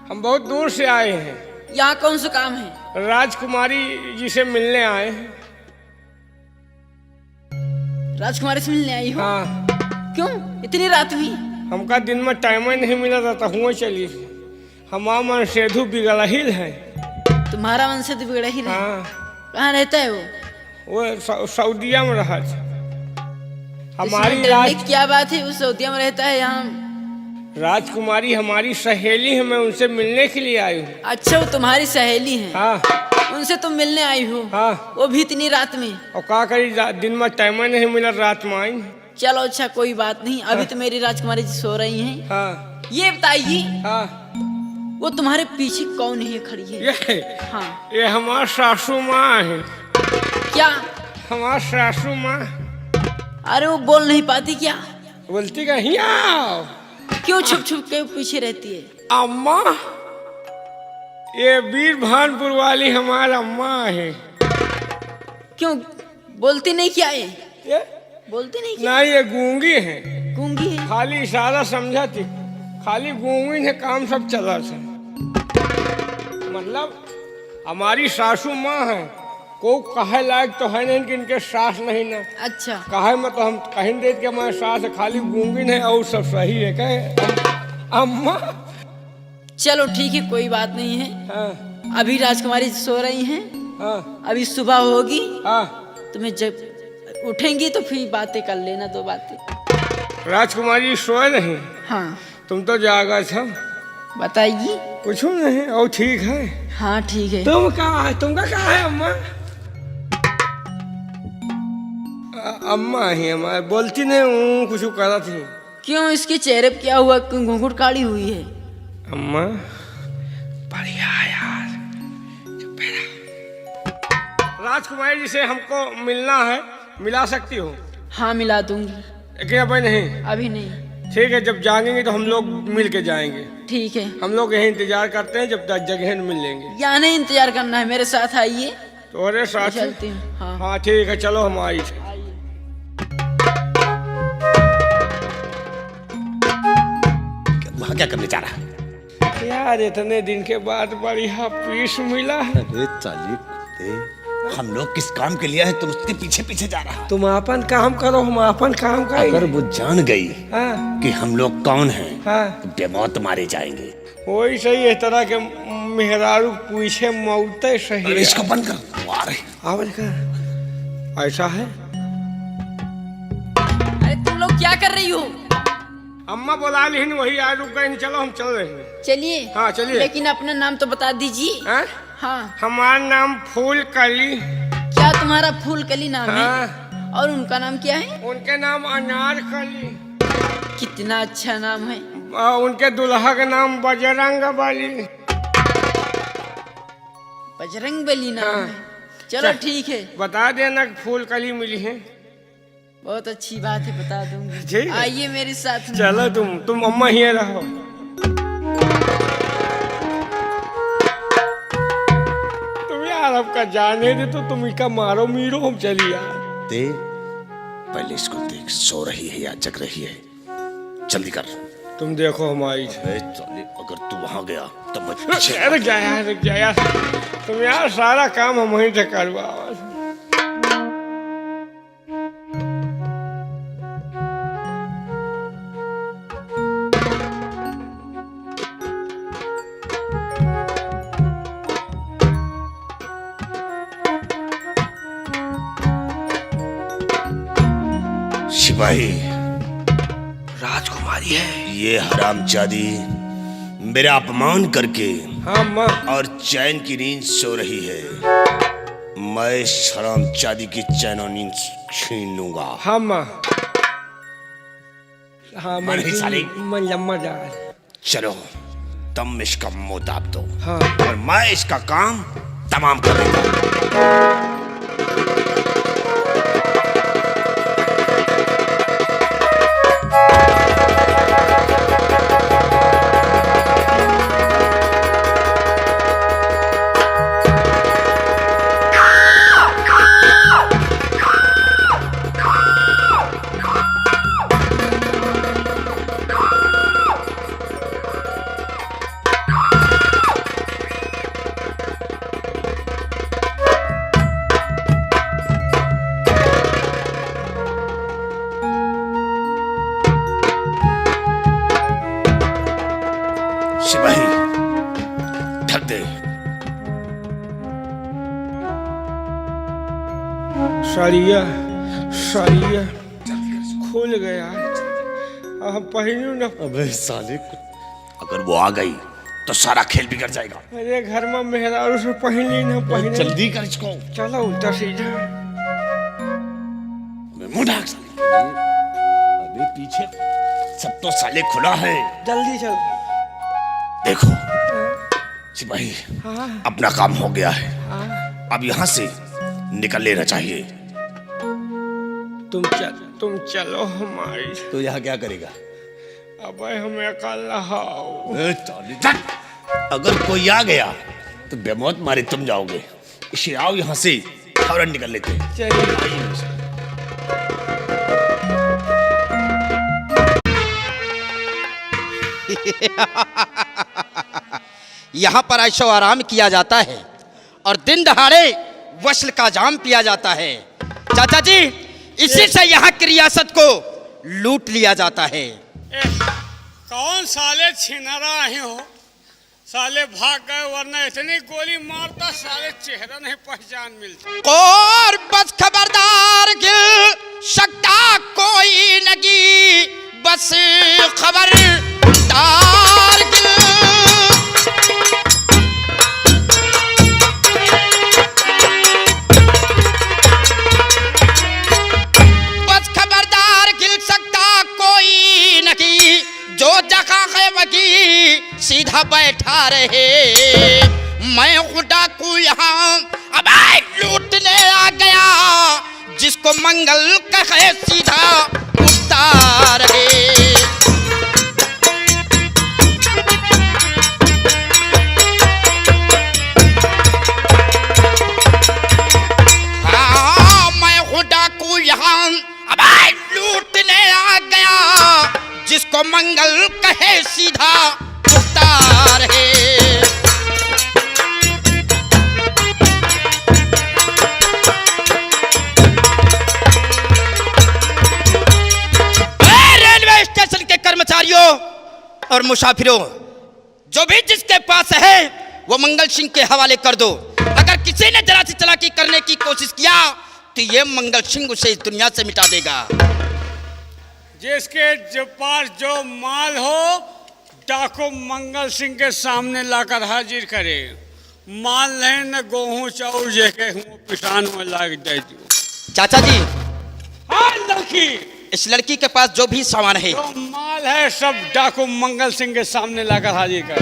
हम बहुत दूर से आए हैं। यहाँ कौन सा काम है? राजकुमारी जी से मिलने आए हैं। राजकुमारी से मिलने आई हो? हाँ, क्यों इतनी रात हुई? हमका दिन में टाइम ही नहीं मिला था, तो हुआ चली। हमारा मन सेधु बिगड़ा ही है। तुम्हारा मन से तो बिगड़ा ही रहा। हाँ, कहाँ रहता है वो? वो सऊदिया में रहा था। हमारी इसमें डरने की क्या बात है? वो सऊदिया में रहता है, यहाँ राजकुमारी हमारी सहेली है, मैं उनसे मिलने के लिए आई हूँ। अच्छा, वो तुम्हारी सहेली है? हाँ उनसे तुम मिलने आई हो? हाँ। वो भी इतनी रात में? और क्या करी, दिन में टाइम ही नहीं मिला, रात में आई। चलो अच्छा, कोई बात नहीं। अभी तो मेरी राजकुमारी जी सो रही हैं। हाँ ये बताइए, हाँ, वो तुम्हारे पीछे कौन है खड़ी है? ये हाँ। ये हमारा सासू माँ है। क्या? हमारा सासू माँ। अरे वो बोल नहीं पाती क्या? बोलती कहीं आओ। क्यों छुप छुप के पीछे रहती है? अम्मा, ये वीर भानपुर वाली हमारा अम्मा है। क्यों बोलती नहीं क्या है? ये बोलती नहीं क्या? नहीं, ये गूंगी है। गूंगी है? खाली इशारा समझा थी, खाली गूंगी ने काम सब चला था। मतलब हमारी सासू माँ है, को कहे लायक तो है नहीं कि इनके सास नहीं ना। अच्छा। कहे में तो हम कहीं दे के हमारे सास है, खाली गूंगी है और सब सही है। कहे अम्मा। चलो ठीक है, कोई बात नहीं है। हाँ अभी राजकुमारी सो रही हैं। हाँ अभी सुबह होगी, हाँ। तुम्हें जब उठेंगी तो फिर बातें कर लेना, दो बातें। राजकुमारी सोए नहीं? हाँ। तुम तो जागा था। बताइए। कुछ नहीं, और ठीक है। हाँ ठीक है। तुम कहाँ है? तुमका कहाँ है अम्मा? अम्मा ही हमारे बोलती नहीं हूँ, कुछ करा थी। क्यों, इसके चेहरे पे क्या हुआ? क्यों घूंघट काली हुई है? अम्मा बढ़िया यार। राजकुमारी जी से हमको मिलना है, मिला सकती हो? हाँ मिला दूंगी। लेकिन अभी नहीं। अभी नहीं। ठीक है, जब जाएंगे तो हम लोग मिल के जाएंगे। ठीक है। हम लोग यहीं इंतजार करते हैं, जब तक जगह मिल लेंगे। यहाँ नहीं इंतजार करना है, मेरे साथ आइए। तो अरे साथ चलती हूँ। हाँ हाँ ठीक है, चलो हम आई। वहाँ क्या करने जा रहा है? यार इतने दिन के बाद बढ़िया पीस मिला है। अरे चाली कुत्ते, हम लोग किस काम के लिए हैं? तुम उसके पीछे पीछे जा रहा है। तुम अपन काम करो, हम अपन काम करेंगे। अगर वो जान गई हाँ कि हम लोग कौन हैं, हाँ, तो बेमौत मारे जाएंगे। वही सही है। तरह के मेहरारू पूछे मौते सही। अरे इसको बंद कर, वो आ रहे। आवाज का ऐसा है। क्या कर रही हो? अम्मा बुला ली वही आ रुक गई, चलो हम चल रहे हैं। चलिए। हाँ, चलिए। लेकिन अपना नाम तो बता दीजिए। हैं? हाँ। हमारा नाम फूल कली। क्या तुम्हारा फूल कली नाम है? हाँ। और उनका नाम क्या है? उनके नाम अनार कली। कितना अच्छा नाम है। उनके दुल्हा का नाम बजरंग बली। बजरंग बली नाम हाँ। है। चलो ठीक है, बता देना कि फूल कली मिली है। बहुत अच्छी बात है, बता दूंगी। ठीक है। आइए मेरे साथ में। चलो तुम अम्मा ही रहो। तुम यार आपका जाने दे तो तुम इसका मारो मीरो, हम चली यार। दे पहले इसको देख, सो रही है या जग रही है, जल्दी कर। तुम देखो हमारी। अगर तू वहां गया तो मैं रुक जा यार। तुम यार सारा काम हम वहीं से करवाओ। सिपाही, राजकुमारी है। ये हरामजादी मेरा अपमान करके हाँ माँ। और चैन की नींद सो रही है। मैं इस हरामजादी की चैन और नींद छीन लूंगा। हाँ माँ। हाँ मन ही साली। मन लम्बा जा। चलो तुम इसका मुंह दाब दो। हाँ। और मैं इसका काम तमाम कर दूंगा। सिपाही, ढक दे। सरिया खुल गया। हम पहनू न। अबे साले, अगर वो आ गई तो सारा खेल बिगड़ जाएगा। अरे घर में मेहरारू से पहली न पहले। जल्दी कर इसको। चलो उल्टा सीधा। मुंह ढाक साले। अबे पीछे सब तो साले खुला है। जल्दी चलो। देखो सिपाही, हाँ। अपना काम हो गया है। हाँ। अब यहाँ से निकल लेना चाहिए। तुम चलो हमारी। तो यहाँ क्या करेगा? अब हमें कल रहाओ। अगर कोई आ गया तो बेमौत मारे तुम जाओगे। इसे आओ यहाँ से, फौरन निकल लेते हैं। चलिए। यहाँ पर ऐशो आराम किया जाता है और दिन दहाड़े वसल का जाम पिया जाता है। चाचा जी, इसी से यहाँ की रियासत को लूट लिया जाता है। कौन साले छिनारा आए हो? साले भाग गए, वरना इतनी गोली मारता साले चेहरा नहीं पहचान मिलता। और बस खबरदार गिल सकता कोई नगी, बस खबरदार गिल। बस खबरदार गिल सकता कोई नगी, जो जगह है वकी सीधा बैठा रहे। मैं डाकू यहाँ अब लूटने आ गया, जिसको मंगल कहे सीधा उठता रहे। हाँ, मैं डाकू यहाँ अब लूटने आ गया, जिसको मंगल कहे सीधा उठता रहे। रेलवे स्टेशन के कर्मचारियों और मुसाफिरों, जो भी जिसके पास है वो मंगल सिंह के हवाले कर दो। अगर किसी ने जरा सी चालाकी करने की कोशिश किया तो ये मंगल सिंह उसे इस दुनिया से मिटा देगा। जिसके पास जो माल हो डाकू मंगल सिंह के सामने लाकर हाजिर करे। माल नहीं न गेहूं चाउर जेके हूँ किसान में लाग दे दियो। चाचा जी, हाँ लड़की, इस लड़की के पास जो भी सामान है, जो माल है सब डाकू मंगल सिंह के सामने लाकर हाजिर कर।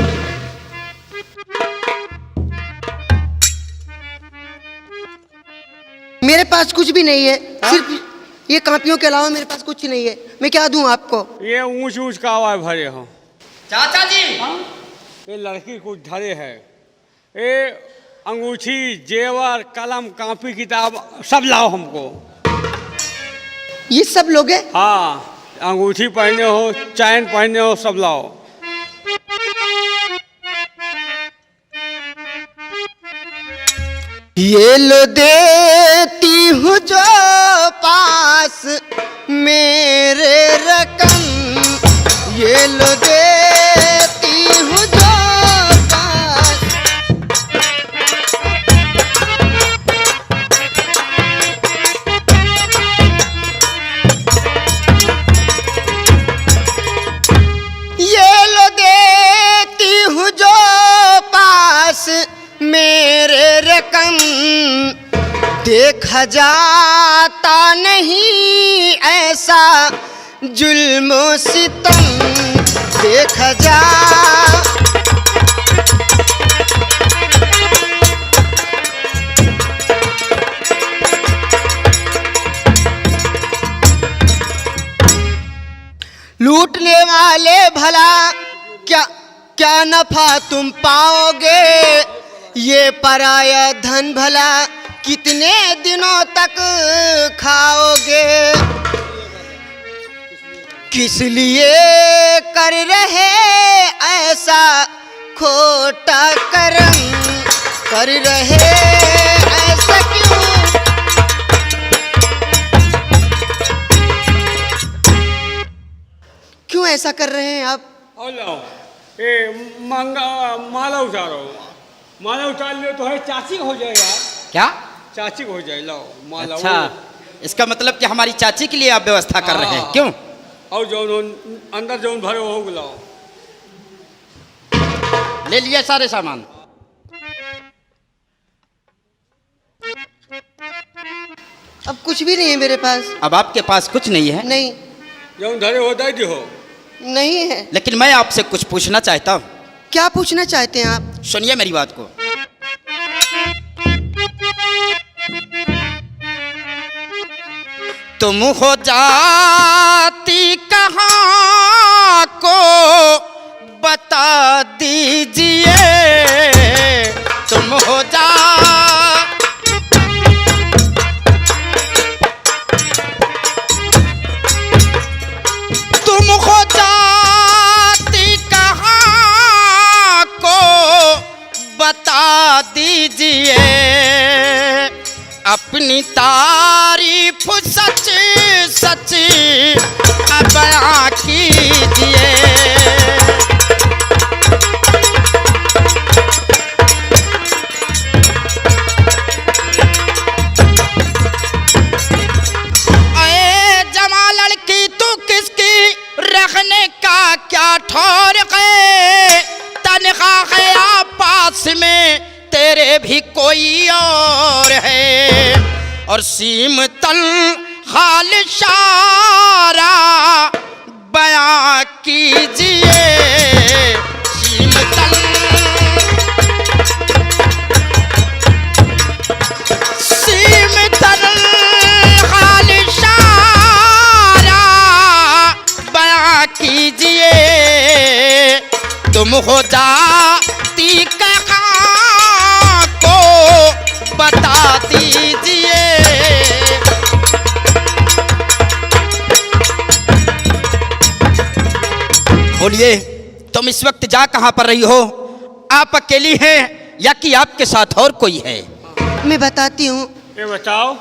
मेरे पास कुछ भी नहीं है, सिर्फ ये कापियों के अलावा मेरे पास कुछ नहीं है। मैं क्या दूं आपको? ये ऊंच ऊंच का आवाज भरे हो। चाचा जी, ये लड़की कुछ धरे है, ये अंगूठी जेवर कलम कापी किताब सब लाओ हमको। ये सब लोगे? हाँ, अंगूठी पहने हो, चैन पहने हो, सब लाओ। ये लो देती हूँ जो पास मेरे रकम, ये लो देती हूँ जो पास। ये लो देती हूँ जो पास मेरे रकम, देखा जाता नहीं ऐसा जुल्म सितम, देखा जा। लूटने वाले भला क्या क्या नफा तुम पाओगे, ये पराया धन भला कितने दिनों तक खाओगे। किस लिए कर रहे ऐसा खोटा कर्म, कर रहे ऐसा क्यों? क्यों ऐसा कर रहे हैं आप? और लाओ, ये माला उतारो, माला उतार लियो तो है चाची हो जाएगा। क्या चाची हो जाए, लाओ माला। अच्छा, इसका मतलब कि हमारी चाची के लिए आप व्यवस्था कर रहे हैं, क्यों? और जो अंदर जो भरे हो लाओ। ले लिया सारे सामान। अब कुछ भी नहीं है मेरे पास। अब आपके पास कुछ नहीं है? नहीं, जो धरे हो दे दी हो। नहीं है। लेकिन मैं आपसे कुछ पूछना चाहता हूँ। क्या पूछना चाहते हैं आप? सुनिए मेरी बात को। तुम हो जाती कहाँ को बता दीजिए, तुम हो जा। तुम हो जाती कहाँ को बता दीजिए, अपनी तारीफ सच सच बयां कीजिए। अरे जमा लड़की तू किसकी, रखने का क्या ठौर है, तनख्वाह है आपस में तेरे भी कोई और है, और सीम तल हाल शारा बयां कीजिए, सीम तल। सीम तल हाल शारा बयां कीजिए, तुम हो जाती कहाँ को बता दीजिए। बोलिए, तुम इस वक्त जा कहाँ पर रही हो? आप अकेली हैं या कि आपके साथ और कोई है? मैं बताती हूँ। ये बताओ,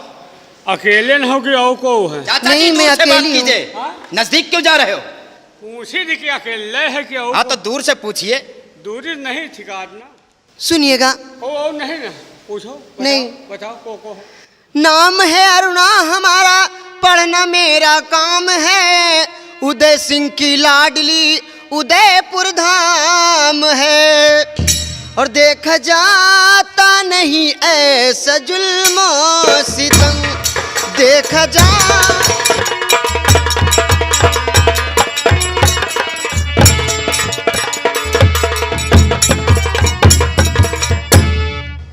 अकेले न हो कि और को है? नहीं, मैं अकेली हूँ। नजदीक क्यों जा रहे हो? पूछी थी कि अकेले है कि और? हाँ तो दूर से पूछिए। दूरी नहीं ठिकाना। सुनिएगा। ओ नहीं ना, पूछो। बताओ, नहीं। बताओ को। नाम है अरुणा हमारा, पढ़ना मेरा काम है, उदय सिंह की लाडली उदयपुर धाम है, और देखा जाता नहीं ऐसा जुल्म सितम, देखा जा।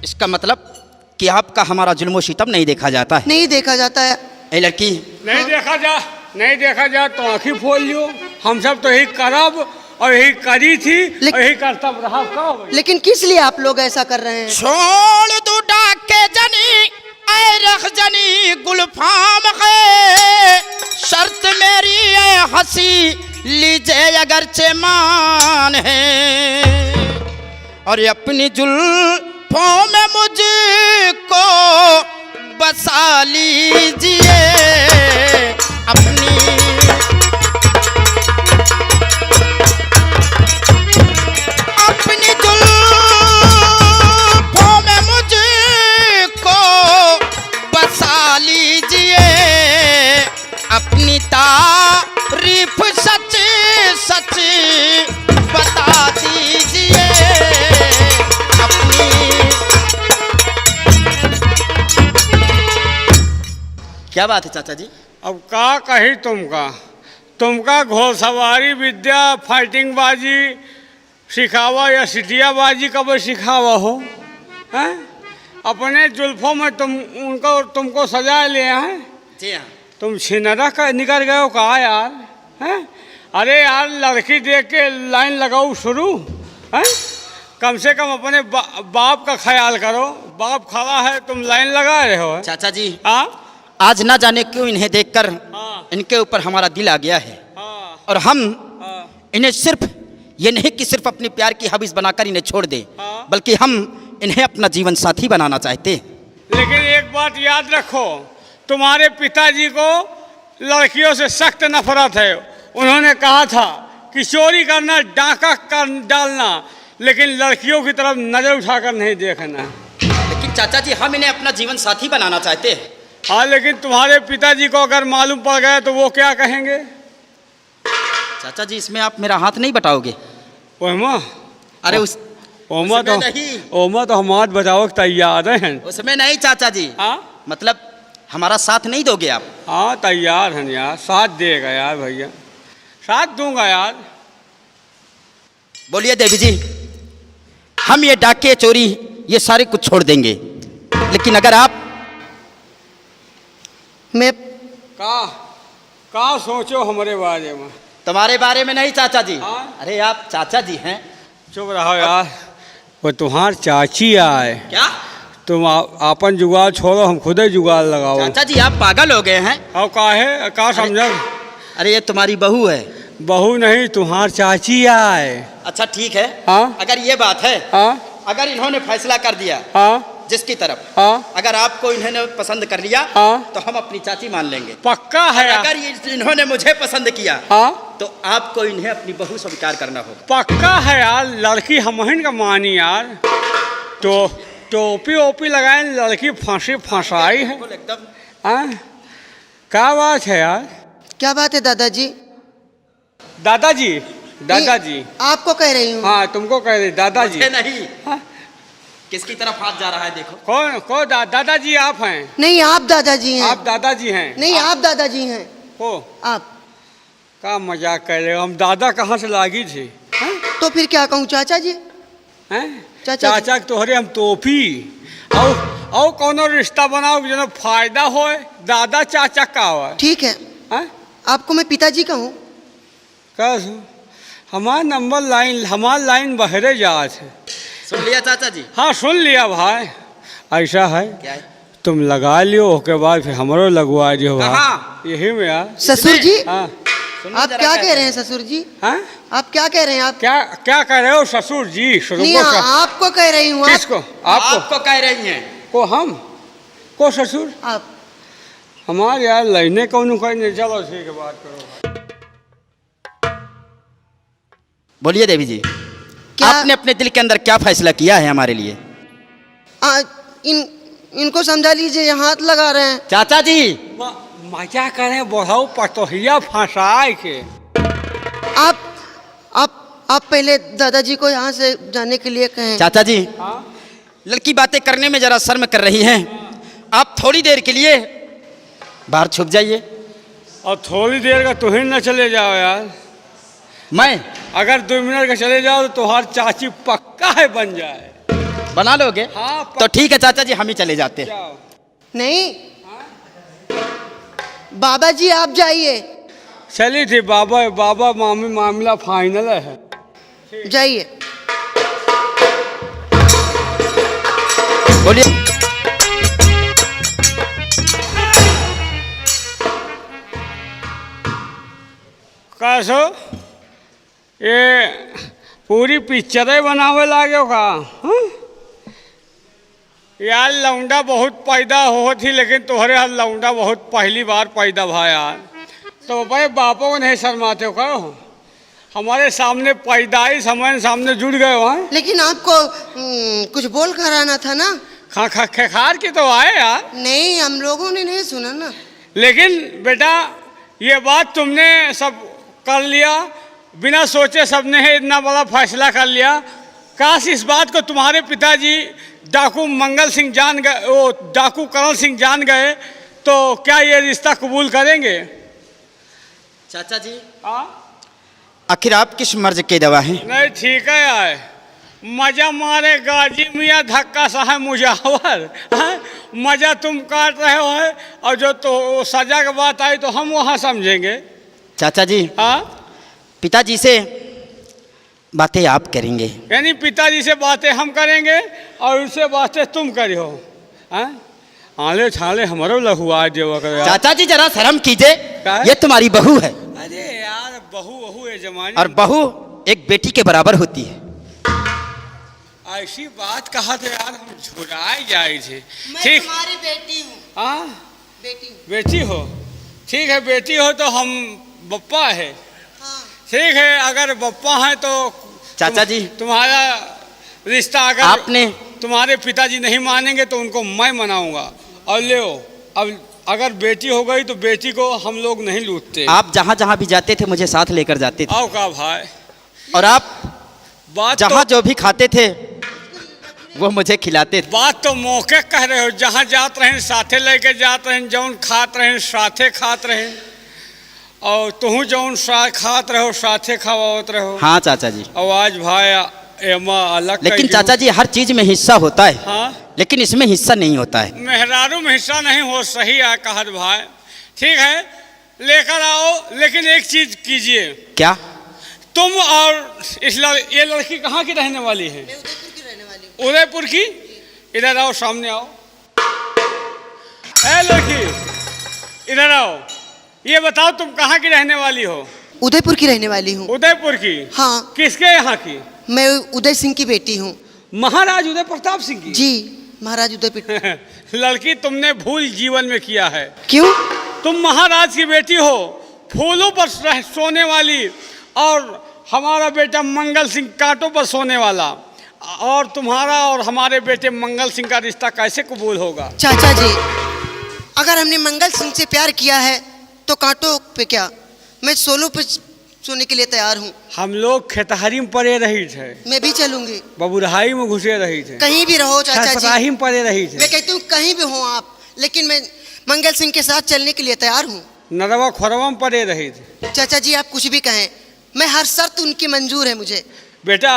इसका मतलब कि आपका हमारा जुल्म सितम नहीं देखा जाता है। नहीं देखा जाता है। ए लड़की, नहीं देखा जा तो आँखी खोल लियो। हम सब तो यही करब और यही करी थी और यही करतब रहा। का लेकिन किस लिए आप लोग ऐसा कर रहे हैं? छोड़ दू डाके जनी ऐ रख जनी गुलफाम है, शर्त मेरी है हंसी लीजिए अगरचे मान है, और अपनी जुल्फों में मुझको बसा लीजिए अपनी। अपनी जुल्फों में मुझको बसा लीजिए, अपनी तारीफ सच सच बता दीजिए अपनी। क्या बात है चाचा जी? अब का कही तुमका घोड़सवारी विद्या फाइटिंग बाजी सिखावा या सिटिया बाजी कब सिखावा हो हैं? अपने जुल्फों में तुमको सजा ले हैं। जी हाँ। तुम छिनरा का निकल गए हो कहा यार हैं? अरे यार लड़की देख के लाइन लगाओ शुरू हैं? कम से कम अपने बाप का ख्याल करो। बाप खड़ा है तुम लाइन लगा रहे हो। चाचा जी, हाँ आज ना जाने क्यों इन्हें देखकर हाँ। इनके ऊपर हमारा दिल आ गया है, हाँ और हम हाँ। इन्हें सिर्फ ये नहीं कि सिर्फ अपने प्यार की हबीज बनाकर इन्हें छोड़ दें, हाँ। बल्कि हम इन्हें अपना जीवन साथी बनाना चाहते हैं। लेकिन एक बात याद रखो, तुम्हारे पिताजी को लड़कियों से सख्त नफरत है। उन्होंने कहा था कि चोरी करना डाका कर डालना, लेकिन लड़कियों की तरफ नजर उठाकर नहीं देखना। लेकिन चाचा जी, हम इन्हें अपना जीवन साथी बनाना चाहते हैं। हाँ, लेकिन तुम्हारे पिताजी को अगर मालूम पड़ गया तो वो क्या कहेंगे? चाचा जी, इसमें आप मेरा हाथ नहीं बटाओगे? ओमा, अरे ओमा तो हम हाथ बचाओ तैयार हैं। उसमें नहीं चाचा जी। हाँ मतलब हमारा साथ नहीं दोगे आप? हाँ तैयार हैं यार, साथ देगा यार भैया, साथ दूंगा यार। बोलिए देवी जी, हम ये डाके चोरी ये सारे कुछ छोड़ देंगे, लेकिन अगर आप मैं का सोचो हमारे बारे में? तुम्हारे बारे में नहीं चाचा जी। हाँ? अरे आप चाचा जी हैं। चुप रहो यार, वो तुम्हार चाची आए। क्या? तुम आपन जुगाड़ छोड़ो, हम खुद ही जुगाड़ लगाओ। चाचा जी, आप पागल हो गए हैं। और काहे का समझो? अरे ये तुम्हारी बहू है। बहू नहीं, तुम्हार चाची आए। अच्छा ठीक है। हाँ? अगर ये बात है, हाँ अगर इन्होंने फैसला कर दिया हाँ जिसकी तरफ, हाँ अगर आपको इन्होंने पसंद कर लिया हाँ तो हम अपनी चाची मान लेंगे। पक्का है यार। अगर इन्होंने मुझे पसंद किया हाँ तो आपको इन्हें अपनी बहू स्वीकार करना होगा। पक्का है यार, लड़की हमहिन का मानी यार। तो टोपी ओपी लगाए, लड़की फांसी फंसाई है। एकदम। हाँ क्या बात है यार? क्या बात है दादाजी? दादाजी, दादाजी नहीं, आपको कह रही हूँ। हाँ तुमको कह रही दादाजी। मुझे नहीं। हाँ? किसकी तरफ हाथ जा रहा है देखो। कौन दादाजी आप हैं? नहीं, आप दादाजी हैं। आप दादाजी हैं? नहीं, आप दादाजी हैं। हो आप का मजाक कर रहे हो? हम दादा कहाँ से लागी थी? हैं? तो फिर क्या कहूँ चाचा जी? हैं? चाचा जी। चाचा के तोहरे हम टोपी और कोनो रिश्ता बनाओ जो फायदा हो। दादा चाचा का हो? ठीक है, हैं? आपको मैं पिताजी कहूँ? हमार लाइन बहरे जात है। सुन लिया चाचा जी? हाँ सुन लिया भाई। ऐसा है, क्या है? तुम लगा लियो, उसके बाद फिर हमरो लगवा दियो भाई। कहाँ? यही में यार। ससुर जी, हाँ आप क्या कह रहे हैं ससुर जी? हाँ आप क्या कह रहे हैं? आप क्या कह रहे हो ससुर जी? नहीं, आपको कह रही हूँ। किसको? आपको कह रही हैं। को हम को ससुर? आप हमारे यार लाइने कौन कहने। चलो ठीक है, बात करो। बोलिए देवी जी, क्या? आपने अपने दिल के अंदर क्या फैसला किया है हमारे लिए? इनको समझा लीजिए, ये हाथ लगा रहे हैं। चाचा जी, मजा करें बढ़ाओ पटोहिया फंसाए के। आप पहले दादाजी को यहाँ से जाने के लिए कहें। चाचा जी, लड़की बातें करने में जरा शर्म कर रही हैं, आप थोड़ी देर के लिए बाहर छुप जाइए। और थोड़ी देर का तुम न चले जाओ यार। मैं अगर 2 मिनट का चले जाओ तो तुम्हारी चाची पक्का है बन जाए। बना लोगे? हाँ, तो ठीक है चाचा जी, हम ही चले जाते हैं। जाओ। नहीं बाबा जी आप जाइए, चली थी बाबा बाबा मामी, मामला फाइनल है। जाइए। बोलिए। कैसो ये पूरी पिक्चरें बनावे लागे का? हाँ? यार लौंडा बहुत पैदा हो थी, लेकिन तुम्हारे यहाँ लौंडा बहुत पहली बार पैदा भा यार। तो भाई बापों को नहीं शर्माते हो कहो, हमारे सामने पैदाइश हमारे सामने जुड़ गए वहाँ। लेकिन आपको कुछ बोल कर आना था ना। खार के तो आए यार। नहीं हम लोगों ने नहीं सुना ना। लेकिन बेटा ये बात तुमने सब कर लिया, बिना सोचे सबने है इतना बड़ा फैसला कर लिया। काश इस बात को तुम्हारे पिताजी डाकू मंगल सिंह जान गए, वो डाकू करण सिंह जान गए तो क्या ये रिश्ता कबूल करेंगे? चाचा जी, हाँ आखिर आप किस मर्ज के दवा हैं? नहीं ठीक है यार, मजा मारे गाजी मियाँ धक्का सा है मुजावर। मजा तुम काट रहे हो है, और जो तो सजा की बात आई तो हम वहाँ समझेंगे। चाचा जी, हाँ पिताजी से बातें आप करेंगे? यानी पिताजी से बातें हम करेंगे और उनसे बातें तुम करी हो। आले छाले हमारो लहुआ देवा कर यार। चाचा जी जरा शर्म कीजिए, क्या है? ये तुम्हारी बहू है। अरे यार बहू बहू है जमाने। और बहू एक बेटी के बराबर होती है। ऐसी बात कहा तो यार हम झुराए जाए थे। मैं ठीक, तुम्हारी बेटी हूँ। हाँ बेटी। बेटी हो, ठीक है बेटी हो तो हम बप्पा है। हाँ। ठीक है, अगर बप्पा है तो चाचा जी, तुम्हारा रिश्ता अगर आपने तुम्हारे पिताजी नहीं मानेंगे तो उनको मैं मनाऊंगा। और ले अब अगर बेटी हो गई तो बेटी को हम लोग नहीं लूटते। आप जहाँ जहाँ भी जाते थे मुझे साथ लेकर जाते थे। आओ का भाई, और आप बात जहाँ जो भी खाते थे वो मुझे खिलाते थे। बात तो मौके कह रहे हो, जहाँ जात रहे साथे लेके जात रहे, जौन खात रहे साथे खात रहे, और तुम जौन खात रहो साथे खावत रहो। हाँ चाचा जी। आवाज भाई एमा अलग। लेकिन चाचा जी हर चीज में हिस्सा होता है। हाँ लेकिन इसमें हिस्सा नहीं होता है। मेहरारू में हिस्सा नहीं हो, सही है कहत भाई। ठीक है लेकर आओ, लेकिन एक चीज कीजिए। क्या? तुम और ये लड़की कहाँ की रहने वाली है? मैं उदयपुर की रहने वाली हूँ। उदयपुर की? इधर आओ, सामने आओ। ए लड़की इधर आओ, ये बताओ तुम कहाँ की रहने वाली हो? उदयपुर की रहने वाली हूँ। उदयपुर की? हाँ। किसके यहाँ की? मैं उदय सिंह की बेटी हूँ। महाराज उदय प्रताप सिंह की? जी महाराज उदय। लड़की तुमने भूल जीवन में किया है। क्यों? तुम महाराज की बेटी हो, फूलों पर सोने वाली, और हमारा बेटा मंगल सिंह कांटों पर सोने वाला, और तुम्हारा और हमारे बेटे मंगल सिंह का रिश्ता कैसे कबूल होगा? चाचा जी अगर हमने मंगल सिंह से प्यार किया है तो कांटों पे क्या, मैं सोलों पे सोने के लिए तैयार हूँ। हम लोग खेतहरी में पड़े रही थे, मैं भी चलूंगी। बबुरहाई में घुसे रही थे, कहीं भी रहो चाचा जी, में पड़े रही थे। मैं कहती हूँ कहीं भी हो आप, लेकिन मैं मंगल सिंह के साथ चलने के लिए तैयार हूँ। नरवा खोरवा में पड़े रही थी। चाचा जी आप कुछ भी कहें, मैं हर शर्त उनकी मंजूर है मुझे। बेटा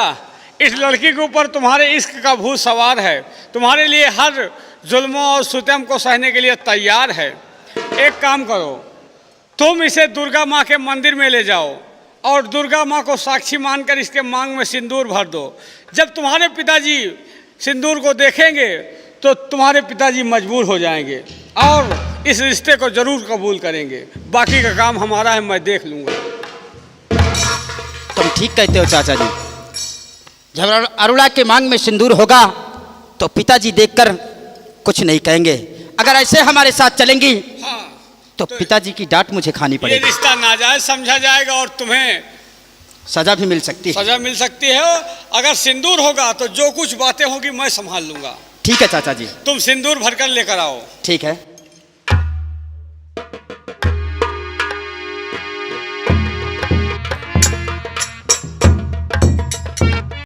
इस लड़की के ऊपर तुम्हारे इश्क का भूत सवार है, तुम्हारे लिए हर जुल्म और सितम को सहने के लिए तैयार है। एक काम करो, तुम इसे दुर्गा माँ के मंदिर में ले जाओ और दुर्गा माँ को साक्षी मानकर इसके मांग में सिंदूर भर दो। जब तुम्हारे पिताजी सिंदूर को देखेंगे तो तुम्हारे पिताजी मजबूर हो जाएंगे और इस रिश्ते को जरूर कबूल करेंगे। बाकी का काम हमारा है, मैं देख लूँगा। तुम ठीक कहते हो चाचा जी। जब अरुणा के मांग में सिंदूर होगा तो पिताजी देखकर कुछ नहीं कहेंगे। अगर ऐसे हमारे साथ चलेंगी हाँ, तो पिताजी की डांट मुझे खानी ये पड़ेगी, रिश्ता नाजायज समझा जाएगा और तुम्हें सजा भी मिल सकती है। सजा मिल सकती है। अगर सिंदूर होगा तो जो कुछ बातें होगी मैं संभाल लूंगा। ठीक है चाचा जी। तुम सिंदूर भरकर लेकर आओ। ठीक है।